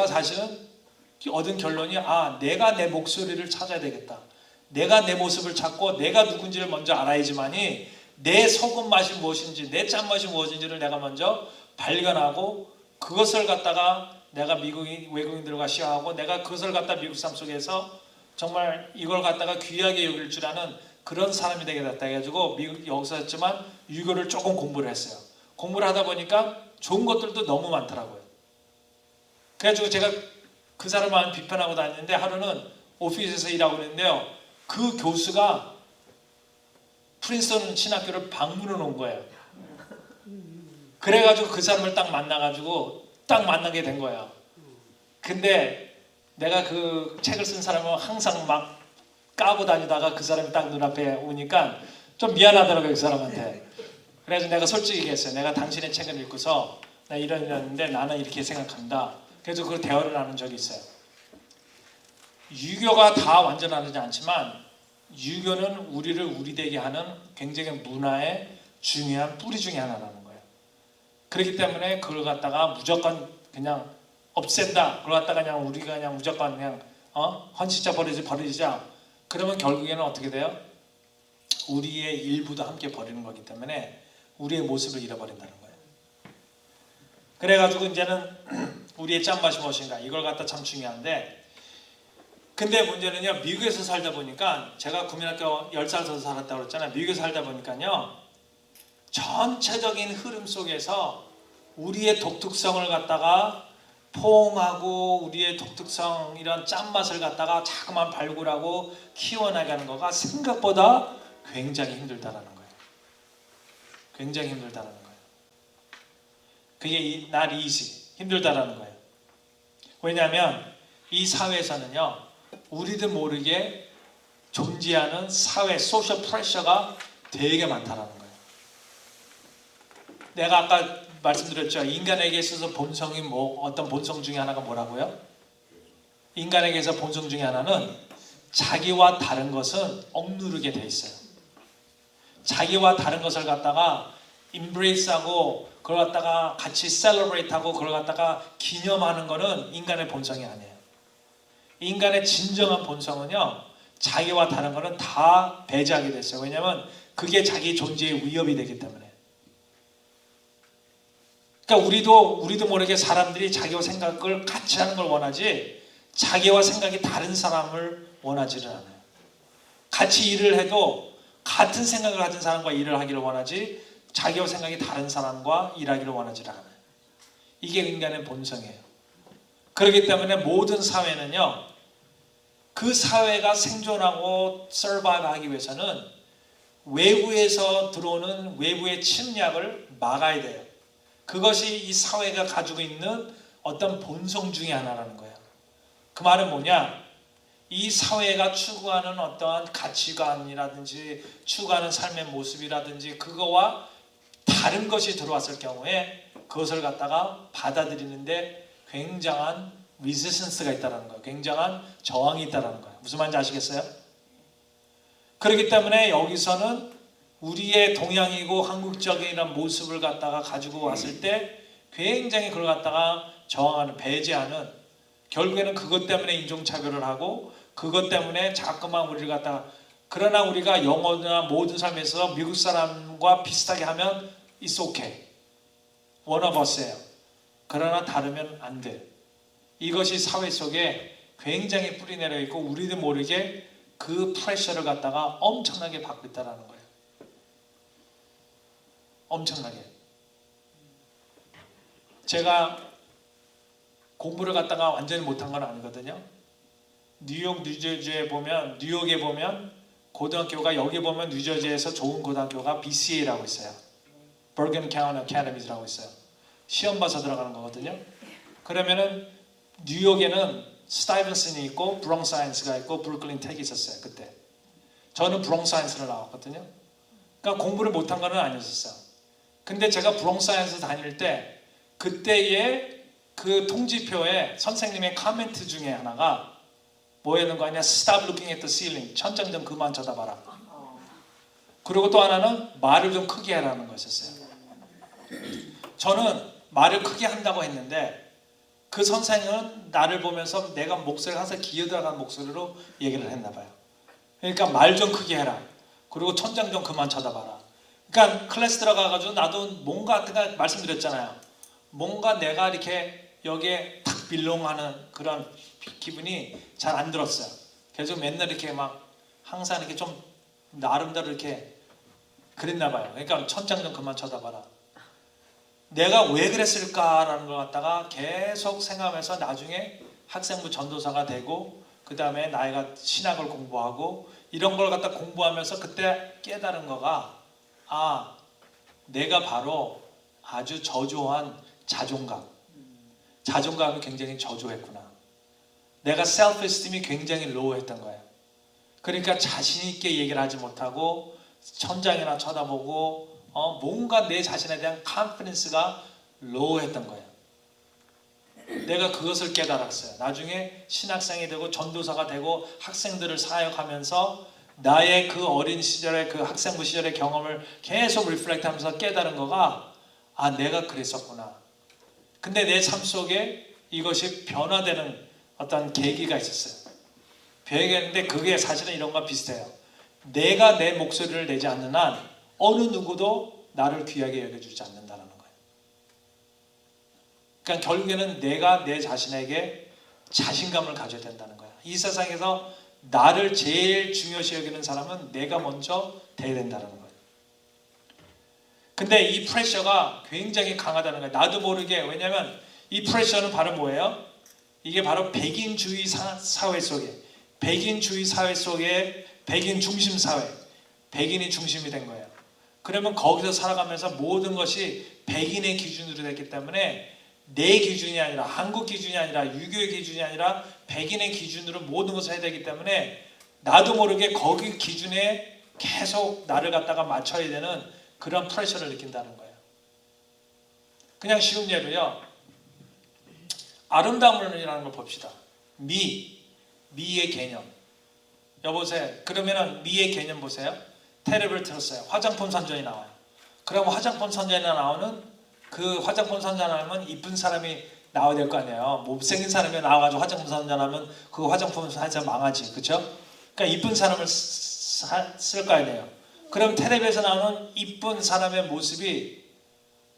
사실은 얻은 결론이 내가 내 목소리를 찾아야 되겠다. 내가 내 모습을 찾고 내가 누군지를 먼저 알아야지만이 내 소금 맛이 무엇인지 내 짠맛이 무엇인지를 내가 먼저 발견하고 그것을 갖다가 내가 외국인들과 시어하고 내가 그것을 갖다 미국 삶 속에서 정말 이걸 갖다가 귀하게 여길 줄 아는 그런 사람이 되겠다 해가지고 미국 여기서 했지만 유교를 조금 공부를 했어요. 공부를 하다 보니까 좋은 것들도 너무 많더라고요. 그래가지고 제가 그 사람만 비판하고 다니는데 하루는 오피스에서 일하고 있는데요. 그 교수가 프린스턴 신학교를 방문해 온 거예요. 그래가지고 그 사람을 딱 만나가지고 딱 만나게 된 거야. 근데 내가 그 책을 쓴 사람은 항상 막 까고 다니다가 그 사람이 딱 눈앞에 오니까 좀 미안하더라고요, 그 사람한테. 그래서 내가 솔직히 얘기했어요. 내가 당신의 책을 읽고서 나 이러는데 나는 이렇게 생각한다. 그래서 그 대화를 나눈 적이 있어요. 유교가 다 완전하지 않지만 유교는 우리를 우리되게 하는 굉장히 문화의 중요한 뿌리 중에 하나라는 거예요. 그렇기 때문에 그걸 갖다가 무조건 그냥 없앤다. 그걸 갖다가 그냥 우리가 그냥 무조건 그냥 헌시자 버리자. 그러면 결국에는 어떻게 돼요? 우리의 일부도 함께 버리는 거기 때문에 우리의 모습을 잃어버린다는 거예요. 그래가지고 이제는 우리의 짠맛이 무엇인가 이걸 갖다 참 중요한데, 근데 문제는요, 미국에서 살다 보니까 제가 국민학교 10살 살았다고 그랬잖아요. 미국에서 살다 보니까요, 전체적인 흐름 속에서 우리의 독특성을 갖다가 포옹하고 우리의 독특성 이런 짠맛을 갖다가 자꾸만 발굴하고 키워나가는 거가 생각보다 굉장히 힘들다라는 거예요. 굉장히 힘들다라는 거예요. 그게 not easy, 힘들다라는 거예요. 왜냐하면 이 사회에서는요, 우리도 모르게 존재하는 사회 소셜 프레셔가 되게 많다라는 거예요. 내가 아까 말씀드렸죠. 인간에게 있어서 본성이 어떤 본성 중에 하나가 뭐라고요? 인간에게 있어서 본성 중에 하나는 자기와 다른 것은 억누르게 돼 있어요. 자기와 다른 것을 갖다가 embrace하고 그걸 갖다가 같이 celebrate하고 그걸 갖다가 기념하는 거는 인간의 본성이 아니에요. 인간의 진정한 본성은요, 자기와 다른 거는 다 배제하게 됐어요. 왜냐하면 그게 자기 존재의 위협이 되기 때문에. 그러니까 우리도 모르게 사람들이 자기와 생각을 같이 하는 걸 원하지 자기와 생각이 다른 사람을 원하지는 않아요. 같이 일을 해도 같은 생각을 가진 사람과 일을 하기를 원하지 자기와 생각이 다른 사람과 일하기를 원하지 않아요. 이게 인간의 본성이에요. 그렇기 때문에 모든 사회는요, 그 사회가 생존하고 survive 하기 위해서는 외부에서 들어오는 외부의 침략을 막아야 돼요. 그것이 이 사회가 가지고 있는 어떤 본성 중에 하나라는 거예요. 그 말은 뭐냐? 이 사회가 추구하는 어떠한 가치관이라든지 추구하는 삶의 모습이라든지 그거와 다른 것이 들어왔을 경우에 그것을 갖다가 받아들이는데 굉장한 resistance가 있다는 거예요. 굉장한 저항이 있다는 거예요. 무슨 말인지 아시겠어요? 그렇기 때문에 여기서는 우리의 동양이고 한국적인 이런 모습을 갖다가 가지고 왔을 때 굉장히 그걸 갖다가 저항하는, 배제하는, 결국에는 그것 때문에 인종차별을 하고 그것 때문에 자꾸만 우리를 갖다가, 그러나 우리가 영어나 모든 삶에서 미국 사람과 비슷하게 하면 it's okay. one of us예요. 그러나 다르면 안 돼. 이것이 사회 속에 굉장히 뿌리내려 있고 우리도 모르게 그 프레셔를 갖다가 엄청나게 받고 있다는 거예요. 엄청나게. 제가 공부를 갖다가 완전히 못한 건 아니거든요. 뉴욕에 보면 고등학교가, 여기 보면 뉴저지에서 좋은 고등학교가 BCA라고 있어요. Bergen County Academies라고 있어요. 시험 봐서 들어가는 거거든요. 그러면은 뉴욕에는 스타이븐슨이 있고 브롱스 사이언스가 있고 브루클린 텍이 있었어요. 그때 저는 브롱스 사이언스를 나왔거든요. 그러니까 공부를 못한 건 아니었어요. 근데 제가 브롱스 사이언스 다닐 때 그때의 그 통지표에 선생님의 코멘트 중에 하나가 뭐였는 거 아니야? Stop looking at the ceiling. 천장 좀 그만 쳐다봐라. 그리고 또 하나는 말을 좀 크게 하라는 거였어요. 저는 말을 크게 한다고 했는데 그 선생님은 나를 보면서 내가 목소리가 항상 기어들어가는 목소리로 얘기를 했나 봐요. 그러니까 말 좀 크게 해라. 그리고 천장 좀 그만 쳐다봐라. 그러니까 클래스 들어가가지고 나도 뭔가 아까 말씀드렸잖아요. 뭔가 내가 이렇게 여기에 탁 빌롱하는 그런 기분이 잘 안 들었어요. 그래서 맨날 이렇게 막 항상 이렇게 좀 나름대로 이렇게 그랬나 봐요. 그러니까 천장 좀 그만 쳐다봐라. 내가 왜 그랬을까라는 걸 갖다가 계속 생각하면서 나중에 학생부 전도사가 되고 그 다음에 나이가 신학을 공부하고 이런 걸 갖다 공부하면서 그때 깨달은 거가 내가 바로 아주 저조한 자존감이 굉장히 저조했구나. 내가 self-esteem이 굉장히 low했던 거예요. 그러니까 자신 있게 얘기를 하지 못하고 천장이나 쳐다보고 뭔가 내 자신에 대한 컨피던스가 로우했던 거예요. 내가 그것을 깨달았어요. 나중에 신학생이 되고 전도사가 되고 학생들을 사역하면서 나의 그 어린 시절의 그 학생부 시절의 경험을 계속 리플렉트하면서 깨달은 거가 내가 그랬었구나. 근데 내 삶 속에 이것이 변화되는 어떤 계기가 있었어요. 배우겠는데 그게 사실은 이런 거와 비슷해요. 내가 내 목소리를 내지 않는 한 어느 누구도 나를 귀하게 여겨주지 않는다는 거예요. 그러니까 결국에는 내가 내 자신에게 자신감을 가져야 된다는 거예요. 이 세상에서 나를 제일 중요시 여기는 사람은 내가 먼저 돼야 된다는 거예요. 근데 이 프레셔가 굉장히 강하다는 거예요. 나도 모르게. 왜냐하면 이 프레셔는 바로 뭐예요? 이게 바로 백인주의 사회 속에, 백인주의 사회 속에 백인 중심 사회, 백인이 중심이 된 거예요. 그러면 거기서 살아가면서 모든 것이 백인의 기준으로 됐기 때문에 내 기준이 아니라, 한국 기준이 아니라, 유교의 기준이 아니라 백인의 기준으로 모든 것을 해야 되기 때문에 나도 모르게 거기 기준에 계속 나를 갖다가 맞춰야 되는 그런 프레셔를 느낀다는 거예요. 그냥 쉬운 예로요, 아름다움이라는 걸 봅시다. 미의 개념. 여보세요. 그러면은 미의 개념 보세요. 텔레비를 틀었어요. 화장품 선전이 나와요. 그럼 화장품 선전이 나오는 그 화장품 선전하면 이쁜 사람이 나와야 될 거 아니에요. 못생긴 사람이 나와가지고 화장품 선전하면 그 화장품 사실 망하지, 그렇죠? 그러니까 이쁜 사람을 쓸 거 아니에요. 그럼 텔레비에서 나오는 이쁜 사람의 모습이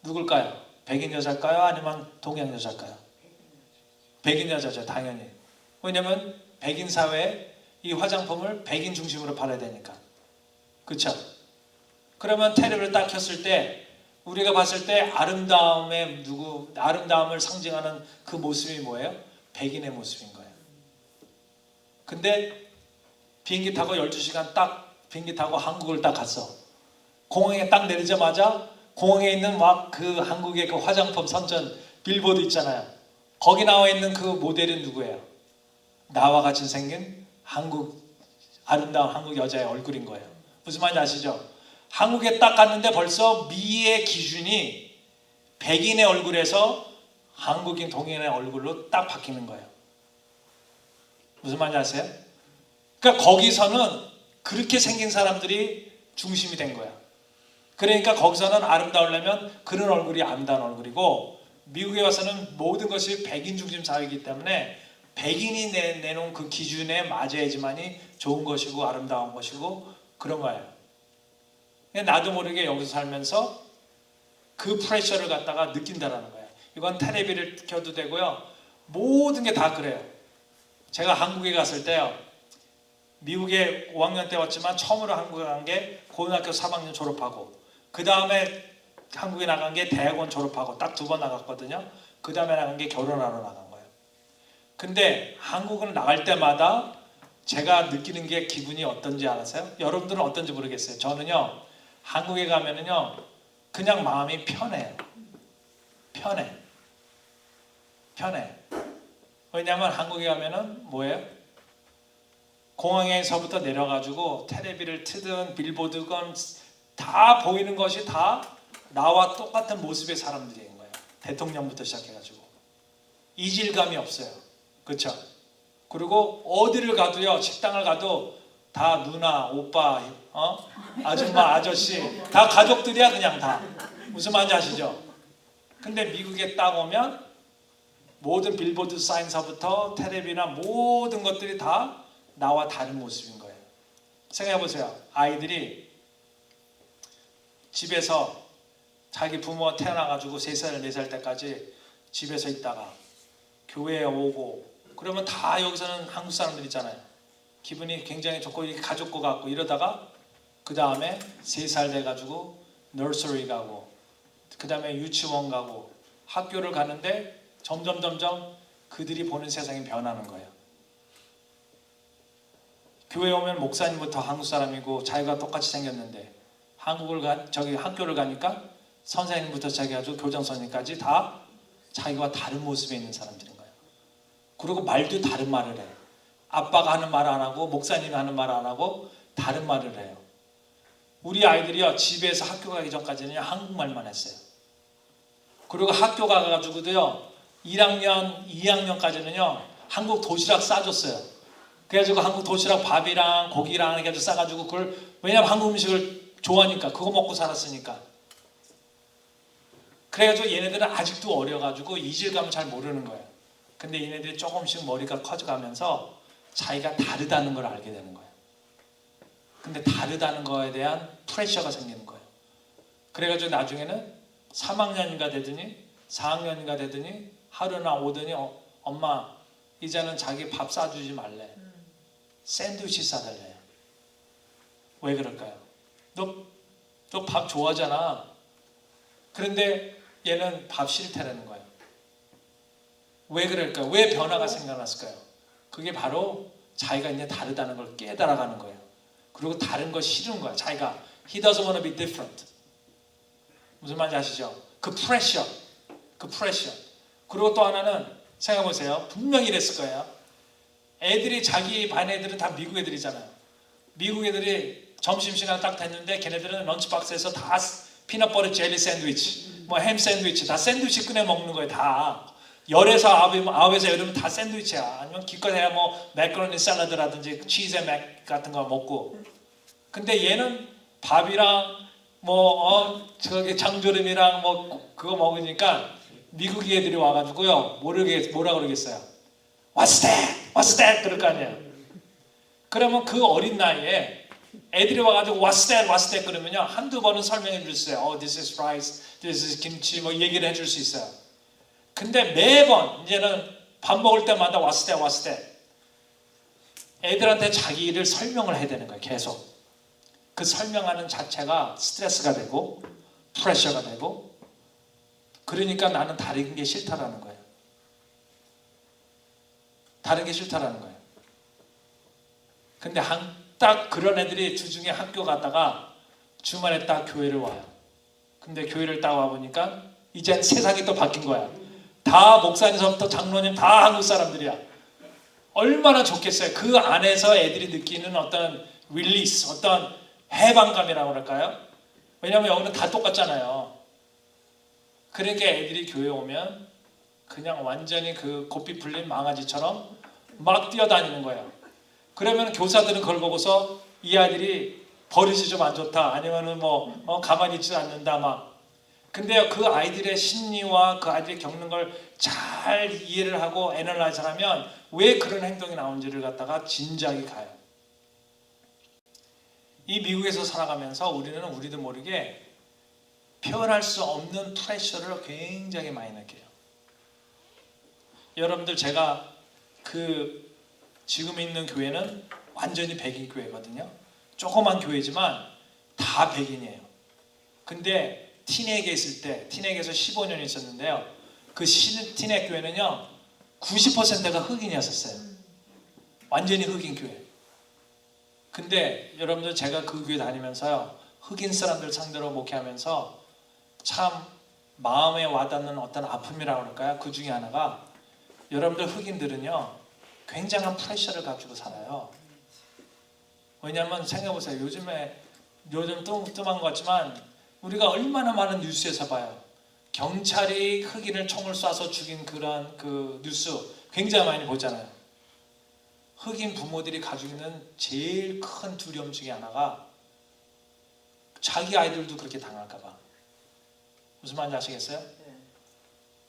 누굴까요? 백인 여자일까요? 아니면 동양 여자일까요? 백인 여자죠, 당연히. 왜냐면 백인 사회에 이 화장품을 백인 중심으로 팔아야 되니까. 그렇죠? 그러면 텔레비를 딱 켰을 때 우리가 봤을 때 아름다움을 상징하는 그 모습이 뭐예요? 백인의 모습인 거예요. 근데 비행기 타고 12시간 딱 비행기 타고 한국을 딱 갔어. 공항에 딱 내리자마자 공항에 있는 막 그 한국의 그 화장품 선전 빌보드 있잖아요. 거기 나와 있는 그 모델은 누구예요? 나와 같이 생긴 아름다운 한국 여자의 얼굴인 거예요. 무슨 말인지 아시죠? 한국에 딱 갔는데 벌써 미의 기준이 백인의 얼굴에서 한국인 동양의 얼굴로 딱 바뀌는 거예요. 무슨 말인지 아세요? 그러니까 거기서는 그렇게 생긴 사람들이 중심이 된 거야. 그러니까 거기서는 아름다우려면 그런 얼굴이 아름다운 얼굴이고, 미국에 와서는 모든 것이 백인 중심 사회이기 때문에 백인이 내놓은 그 기준에 맞아야지만이 좋은 것이고 아름다운 것이고 그런 거예요. 나도 모르게 여기서 살면서 그 프레셔를 갖다가 느낀다라는 거예요. 이건 텔레비를 켜도 되고요. 모든 게 다 그래요. 제가 한국에 갔을 때요, 미국에 5학년 때 왔지만 처음으로 한국에 간 게 고등학교 3학년 졸업하고, 그 다음에 한국에 나간 게 대학원 졸업하고 딱 2번 나갔거든요. 그 다음에 나간 게 결혼하러 나간 거예요. 근데 한국을 나갈 때마다 제가 느끼는 게 기분이 어떤지 알았어요? 여러분들은 어떤지 모르겠어요. 저는요, 한국에 가면은요, 그냥 마음이 편해요. 편해. 왜냐하면 한국에 가면은 뭐예요? 공항에서부터 내려가지고 텔레비를 트든 빌보드건 다 보이는 것이 다 나와 똑같은 모습의 사람들인 거예요. 대통령부터 시작해가지고 이질감이 없어요. 그렇죠? 그리고 어디를 가도요, 식당을 가도 다 누나, 오빠, 아줌마, 아저씨 다 가족들이야. 그냥 다. 무슨 말인지 아시죠? 근데 미국에 딱 오면 모든 빌보드 사인서부터 텔레비나 모든 것들이 다 나와 다른 모습인 거예요. 생각해보세요. 아이들이 집에서 자기 부모가 태어나가지고 3살, 4살 때까지 집에서 있다가 교회에 오고, 그러면 다 여기서는 한국 사람들 있잖아요. 기분이 굉장히 좋고 이렇게 가족과 같고 이러다가 그 다음에 3살 돼가지고 너서리 가고, 그 다음에 유치원 가고, 학교를 가는데 점점 그들이 보는 세상이 변하는 거예요. 교회 오면 목사님부터 한국 사람이고 자기가 똑같이 생겼는데, 학교를 가니까 선생님부터 시작해가지고 교장 선생님까지 다 자기와 다른 모습에 있는 사람들인 거예요. 그리고 말도 다른 말을 해요. 아빠가 하는 말 안 하고 목사님이 하는 말 안 하고 다른 말을 해요. 우리 아이들이요 집에서 학교 가기 전까지는 한국말만 했어요. 그리고 학교 가가지고도요 1학년, 2학년까지는요 한국 도시락 싸줬어요. 그래가지고 한국 도시락 밥이랑 고기랑 해가지고 싸가지고 그걸 왜냐면 한국 음식을 좋아하니까 그거 먹고 살았으니까. 그래가지고 얘네들은 아직도 어려가지고 이질감을 잘 모르는 거예요. 근데 얘네들이 조금씩 머리가 커져가면서 자기가 다르다는 걸 알게 되는 거예요. 근데 다르다는 거에 대한 프레셔가 생기는 거예요. 그래가지고 나중에는 3학년인가 되더니 4학년인가 되더니 하루나 오더니 엄마 이제는 자기 밥 싸주지 말래. 샌드위치 싸달래요. 왜 그럴까요? 너 밥 좋아하잖아. 그런데 얘는 밥 싫다라는 거예요. 왜 그럴까요? 왜 변화가 생겨났을까요? 그게 바로 자기가 이제 다르다는 걸 깨달아가는 거예요. 그리고 다른 거 싫은 거야. 자기가 He doesn't want to be different. 무슨 말인지 아시죠? 그 프레셔. 그리고 또 하나는 생각해보세요. 분명히 이랬을 거예요. 애들이 자기 반 애들은 다 미국 애들이잖아요. 미국 애들이 점심시간 딱 됐는데 걔네들은 런치박스에서 다 피넛버터 젤리 샌드위치, 뭐 햄 샌드위치 다 샌드위치 꺼내 먹는 거예요. 다 열에서 아홉에서 열이면 다 샌드위치야. 아니면 기껏해야 뭐 매커로니 샐러드라든지 치즈 맥 같은 거 먹고. 근데 얘는 밥이랑 저기 장조림이랑 뭐 그거 먹으니까 미국 애들이 와가지고요 뭐라 그러겠어요? What's that? What's that? 그럴 거 아니에요. 그러면 그 어린 나이에 애들이 와가지고 What's that? What's that? 그러면요 한두 번은 설명해 줄 수 있어요. This is rice, this is 김치 뭐 얘기를 해줄 수 있어요. 근데 매번 이제는 밥 먹을 때마다 What's that? What's that? 애들한테 자기 일을 설명을 해야 되는 거예요. 계속. 그 설명하는 자체가 스트레스가 되고 프레셔가 되고 그러니까 나는 다른 게 싫다라는 거예요. 다른 게 싫다라는 거예요. 근데 딱 그런 애들이 주중에 학교 갔다가 주말에 딱 교회를 와요. 근데 교회를 딱 와보니까 이젠 세상이 또 바뀐 거야. 다 목사님서부터 장로님 다 한국 사람들이야. 얼마나 좋겠어요. 그 안에서 애들이 느끼는 어떤 릴리스, 어떤 해방감이라고 그럴까요? 왜냐하면 여기는 다 똑같잖아요. 그러니까 애들이 교회 오면 그냥 완전히 그 고삐 풀린 망아지처럼 막 뛰어다니는 거예요. 그러면 교사들은 그걸 보고서 이 아이들이 버릇이 좀 안 좋다 아니면은 가만히 있지 않는다 막. 근데 그 아이들의 심리와 그 아이들이 겪는 걸 잘 이해를 하고 애널라이즈를 하면 왜 그런 행동이 나온지를 갖다가 진작에 가요. 이 미국에서 살아가면서 우리는 우리도 모르게 표현할 수 없는 프레셔를 굉장히 많이 느껴요. 여러분들 제가 지금 있는 교회는 완전히 백인 교회거든요. 조그만 교회지만 다 백인이에요. 근데 티넥에 있을 때, 티넥에서 15년 있었는데요. 그 티넥 교회는요 90%가 흑인이었어요. 완전히 흑인 교회. 근데 여러분들 제가 그 교회 다니면서요 흑인 사람들 상대로 목회하면서 참 마음에 와닿는 어떤 아픔이라고 할까요? 그 중에 하나가 여러분들 흑인들은요 굉장한 프레셔를 가지고 살아요. 왜냐하면 생각해보세요. 요즘 뚱뚱한 것 같지만 우리가 얼마나 많은 뉴스에서 봐요. 경찰이 흑인을 총을 쏴서 죽인 그런 그 뉴스 굉장히 많이 보잖아요. 흑인 부모들이 가지고 있는 제일 큰 두려움 중에 하나가 자기 아이들도 그렇게 당할까 봐. 무슨 말인지 아시겠어요?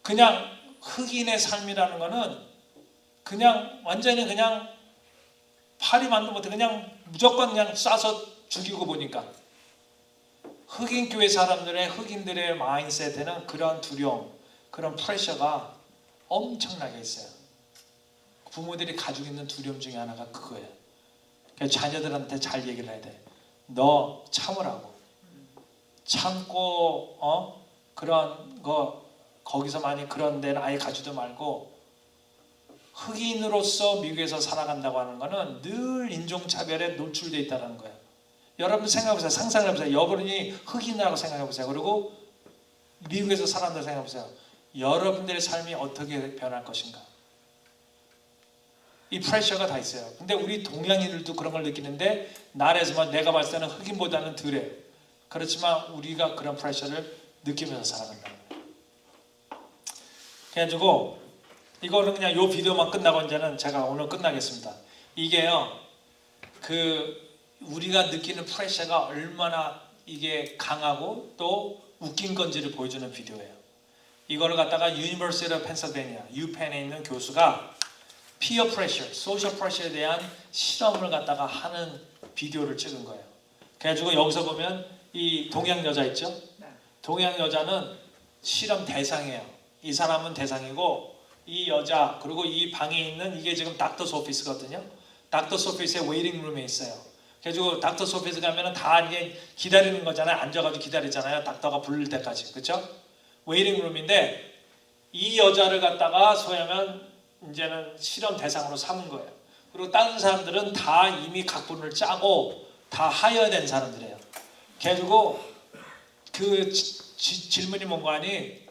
그냥 흑인의 삶이라는 거는 그냥 완전히 그냥 파리만도 못해 그냥 무조건 그냥 쏴서 죽이고 보니까 흑인 교회 사람들의 흑인들의 마인드셋에는 그런 두려움, 그런 프레셔가 엄청나게 있어요. 부모들이 가지고 있는 두려움 중에 하나가 그거예요. 그러니까 자녀들한테 잘 얘기를 해야 돼. 너 참으라고. 참고 그런 거 거기서 많이 그런 데는 아예 가지도 말고 흑인으로서 미국에서 살아간다고 하는 거는 늘 인종차별에 노출되어 있다는 거예요. 여러분 생각해보세요. 상상해보세요. 여러분이 흑인이라고 생각해보세요. 그리고 미국에서 살아간다고 생각해보세요. 여러분들의 삶이 어떻게 변할 것인가. 이 프레셔가 다 있어요. 근데 우리 동양인들도 그런 걸 느끼는데 나라에서만 내가 봤을 때는 흑인보다는 덜해요. 그렇지만 우리가 그런 프레셔를 느끼면서 살아간다는 거예요. 그래가지고 이거는 그냥 요 비디오만 끝나고 이제는 제가 오늘 끝나겠습니다. 이게요, 우리가 느끼는 프레셔가 얼마나 이게 강하고 또 웃긴 건지를 보여주는 비디오예요. 이거를 갖다가 유니버시티 오브 펜실베니아 유펜에 있는 교수가 피어 프레셔, 소셜 프레셔에 대한 실험을 갖다가 하는 비디오를 찍은 거예요. 그래가지고 여기서 보면 이 동양 여자 있죠? 동양 여자는 실험 대상이에요. 이 사람은 대상이고 이 여자 그리고 이 방에 있는 이게 지금 닥터스 오피스거든요. 닥터스 오피스의 웨이팅 룸에 있어요. 그래가지고 닥터스 오피스 가면은 다 이게 기다리는 거잖아요. 앉아가지고 기다리잖아요. 닥터가 부를 때까지, 그렇죠? 웨이팅 룸인데 이 여자를 갖다가 소위하면 이제는 실험 대상으로 삼은 거예요. 그리고 다른 사람들은 다 이미 각본을 짜고 다 하여된 사람들이에요. 그래가지고 그 질문이 뭔가 하니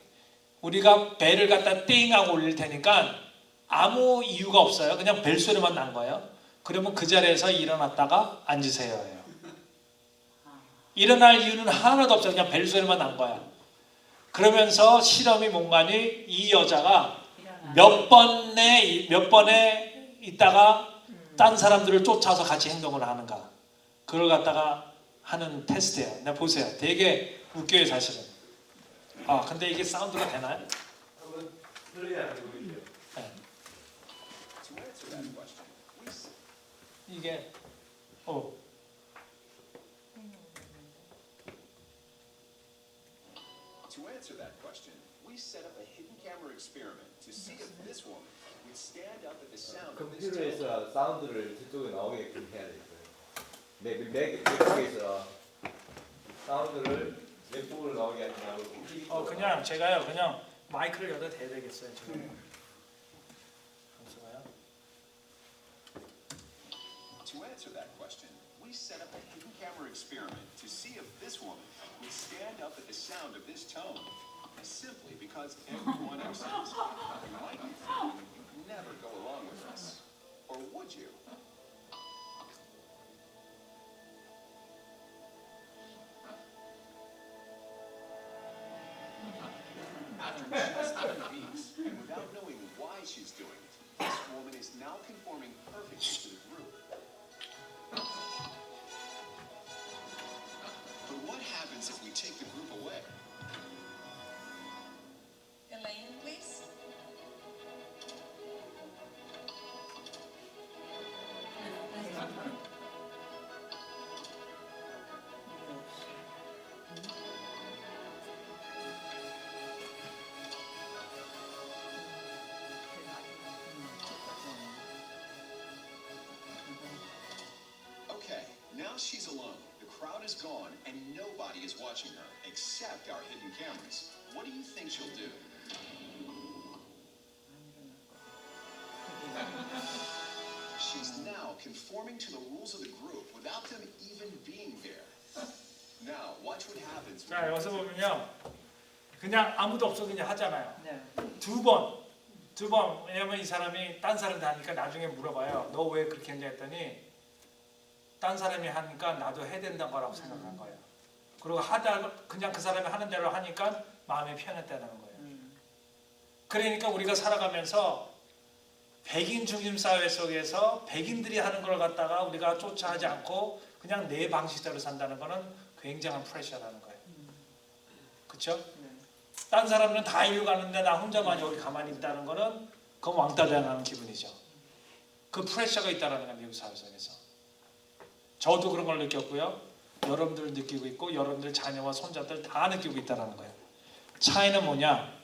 우리가 벨을 갖다 띵하고 올릴 테니까 아무 이유가 없어요. 그냥 벨 소리만 난 거예요. 그러면 그 자리에서 일어났다가 앉으세요 해요. 일어날 이유는 하나도 없어요. 그냥 벨 소리만 난 거야. 그러면서 실험이 뭔가니 이 여자가 몇 번에 있다가 딴 사람들을 쫓아서 같이 행동을 하는가, 그걸 갖다가 하는 테스트예요. 네, 보세요. 되게 웃겨요 사실은. 아 근데 이게 사운드가 되나요? 한번 들어야 되고 있죠. 네. 이게 To answer that question, we set up a hidden camera experiment to see if this woman would stand up at the sound of this tone. 컴퓨터에서 사운드를 저쪽에 나오게끔 해야 되겠어요. 맥북에서 사운드를 맥북으로 나오게 하지 말고 그냥 제가요 그냥 마이크를 여기다 대야 되겠어요 지금. To answer that question, we set up a hidden camera experiment to see if this woman would stand up at the sound of this tone. Simply because everyone else is. You might be thinking you'd never go along with us. Or would you? After just 3 weeks, and without knowing why she's doing it, this woman is now conforming perfectly to the group. But what happens if we take the group away? Elaine, please. Okay, now she's alone. The crowd is gone, and nobody is watching her, except our hidden cameras. What do you think she'll do? She's now conforming to the rules of the group without them even being there. Now, watch what happens. 자 여기서 보면요 그냥 아무도 없어도 그냥 하잖아요. 네. 두 번 왜냐면 이 사람이 딴 사람한테 하니까 나중에 물어봐요. 너 왜 그렇게 했냐 했더니 딴 사람이 하니까 나도 해야 된다는 거라고 생각한 거예요. 그리고 하다가 그냥 그 사람이 하는 대로 하니까 마음이 편했다는 거예요. 그러니까 우리가 살아가면서 백인 중심 사회 속에서 백인들이 하는 걸 갖다가 우리가 쫓아하지 않고 그냥 내 방식대로 산다는 거는 굉장한 프레셔라는 거예요. 그렇죠? 딴 사람들은 다 일로 가는데 나 혼자만 여기 가만히 있다는 거는 그건 왕따 당하는 기분이죠. 그 프레셔가 있다는 거예요. 미국 사회 속에서. 저도 그런 걸 느꼈고요. 여러분들 느끼고 있고 여러분들 자녀와 손자들 다 느끼고 있다는 거예요. 차이는 뭐냐?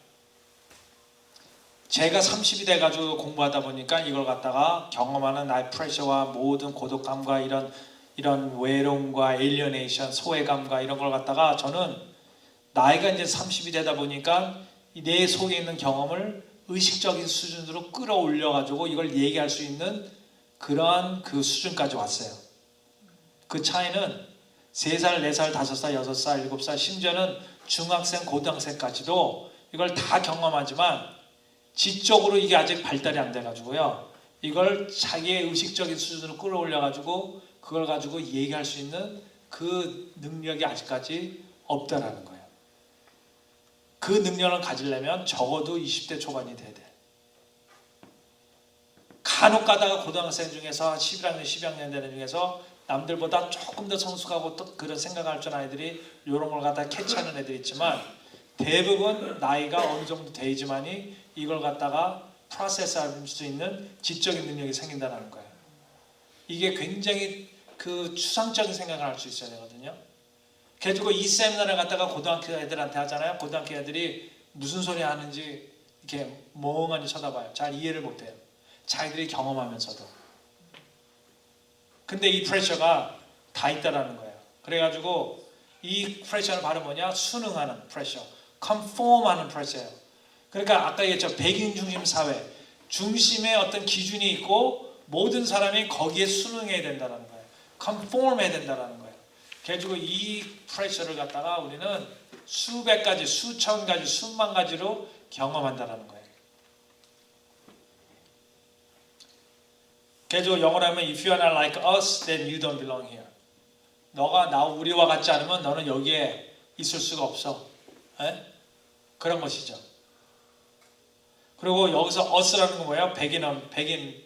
제가 30이 돼가지고 공부하다 보니까 이걸 갖다가 경험하는 나의 프레셔와 모든 고독감과 이런 외로움과 에일리어네이션, 소외감과 이런 걸 갖다가 저는 나이가 이제 30이 되다 보니까 내 속에 있는 경험을 의식적인 수준으로 끌어올려가지고 이걸 얘기할 수 있는 그러한 그 수준까지 왔어요. 그 차이는 3살, 4살, 5살, 6살, 7살, 심지어는 중학생, 고등학생까지도 이걸 다 경험하지만 지적으로 이게 아직 발달이 안 돼가지고요. 이걸 자기의 의식적인 수준으로 끌어올려가지고 그걸 가지고 얘기할 수 있는 그 능력이 아직까지 없다라는 거예요. 그 능력을 가지려면 적어도 20대 초반이 돼야 돼. 간혹 가다가 고등학생 중에서 한 11학년, 12학년 되는 중에서 남들보다 조금 더 성숙하고 또 그런 생각할 줄 아는 애들이 이런 걸 갖다 캐치하는 애들이 있지만 대부분 나이가 어느 정도 되지만이 이걸 갖다가 프로세스할 수 있는 지적인 능력이 생긴다는 거예요. 이게 굉장히 그 추상적인 생각을 할 수 있어야 되거든요. 그래가지고 이 세미나를 갖다가 고등학교 애들한테 하잖아요. 고등학교 애들이 무슨 소리 하는지 이렇게 멍하니 쳐다봐요. 잘 이해를 못해요. 자기들이 경험하면서도. 근데 이 프레셔가 다 있다라는 거예요. 그래가지고 이 프레셔는 바로 뭐냐? 순응하는 프레셔, 컨폼하는 프레셔예요. 그러니까 아까 얘기했죠. 백인 중심 사회 중심에 어떤 기준이 있고 모든 사람이 거기에 순응해야 된다는 거예요. 컨폼해야 된다는 거예요. 그래가지고 이 프레셔를 갖다가 우리는 수백 가지, 수천 가지, 수만 가지로 경험한다는 거예요. 그래서 영어로 하면 If you are not like us, then you don't belong here. 너가 우리와 같지 않으면 너는 여기에 있을 수가 없어. 에? 그런 것이죠. 그리고 여기서 us라는 건 뭐예요? 백인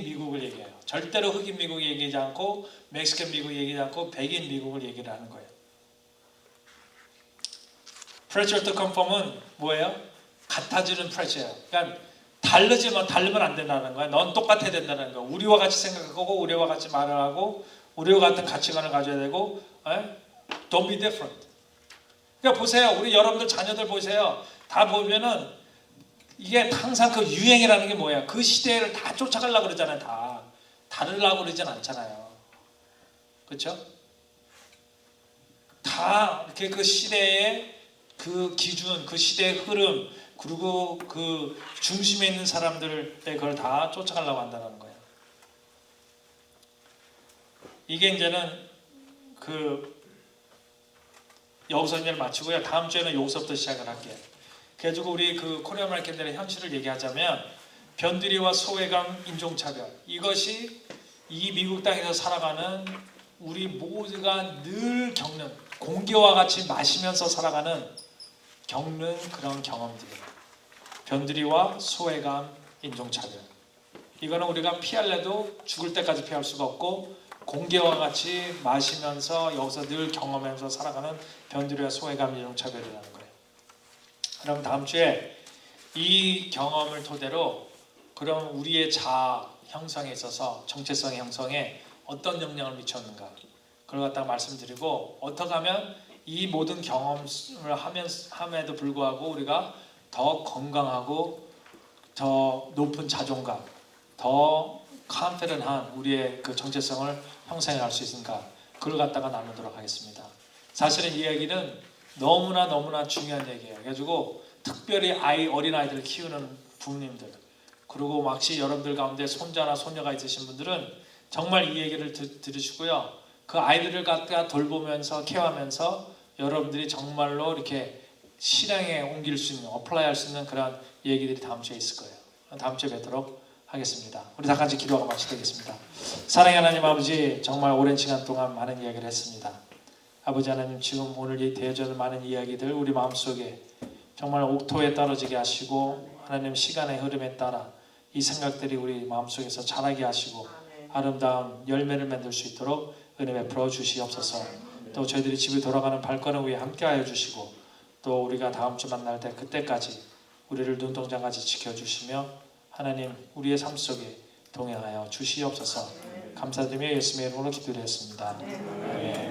미국을 얘기해요. 절대로 흑인 미국 얘기하지 않고 멕시칸 미국 얘기하지 않고 백인 미국을 얘기를 하는 거예요. Pressure to conform은 뭐예요? 같아지는 pressure예요. 그러니까 다르면 안 된다는 거야. 넌 똑같아야 된다는 거야. 우리와 같이 생각하고 우리와 같이 말을 하고 우리와 같은 가치관을 가져야 되고 Don't be different. 그러니까 보세요. 우리 여러분들 자녀들 보세요. 다 보면은 이게 항상 그 유행이라는 게 뭐야. 그 시대를 다 쫓아가려고 그러잖아요. 다 다르려고 그러진 않잖아요. 그렇죠? 다 이렇게 그 시대의 그 기준, 그 시대의 흐름 그리고 그 중심에 있는 사람들의 그걸 다 쫓아가려고 한다는 거예요. 이게 이제는 여기서 이제 마치고요. 다음 주에는 여기서부터 시작을 할게요. 그래가지고 우리 그 코리아 아메리칸들의 현실을 얘기하자면 변두리와 소외감, 인종차별 이것이 이 미국 땅에서 살아가는 우리 모두가 늘 겪는 공기와 같이 마시면서 겪는 그런 경험들이에요. 변두리와 소외감, 인종차별. 이거는 우리가 피할래도 죽을 때까지 피할 수가 없고 공기와 같이 마시면서 여기서 늘 경험하면서 살아가는 변두리와 소외감, 인종차별이라는 거예요. 그럼 다음 주에 이 경험을 토대로 그럼 우리의 자아 형성에 있어서 정체성 형성에 어떤 영향을 미쳤는가 그걸 갖다가 말씀드리고 어떻게 하면 이 모든 경험을 함에도 불구하고 우리가 더 건강하고 더 높은 자존감, 더 컨피던한 우리의 그 정체성을 형성할 수 있는가 그걸 갖다가 나누도록 하겠습니다. 사실은 이 얘기는 너무나 중요한 얘기예요. 그래가지고 특별히 어린 아이들을 키우는 부모님들 그리고 혹시 여러분들 가운데 손자나 손녀가 있으신 분들은 정말 이 얘기를 들으시고요. 그 아이들을 갖다가 돌보면서 케어하면서 여러분들이 정말로 이렇게 실행에 옮길 수 있는, 어플라이할 수 있는 그런 얘기들이 다음 주에 있을 거예요. 다음 주에 뵙도록 하겠습니다. 우리 다 같이 기도하고 마치겠습니다. 사랑의 하나님 아버지, 정말 오랜 시간 동안 많은 이야기를 했습니다. 아버지 하나님, 지금 오늘 이 되어지는 많은 이야기들 우리 마음속에 정말 옥토에 떨어지게 하시고 하나님 시간의 흐름에 따라 이 생각들이 우리 마음속에서 자라게 하시고 아름다운 열매를 맺을 수 있도록 은혜 베풀어 주시옵소서. 또 저희들이 집에 돌아가는 발걸음 위에 함께하여 주시고 또 우리가 다음 주 만날 때 그때까지 우리를 눈동자같이 지켜주시며 하나님 우리의 삶 속에 동행하여 주시옵소서. 감사드리며 예수님의 이름으로 기도드렸습니다. 아멘.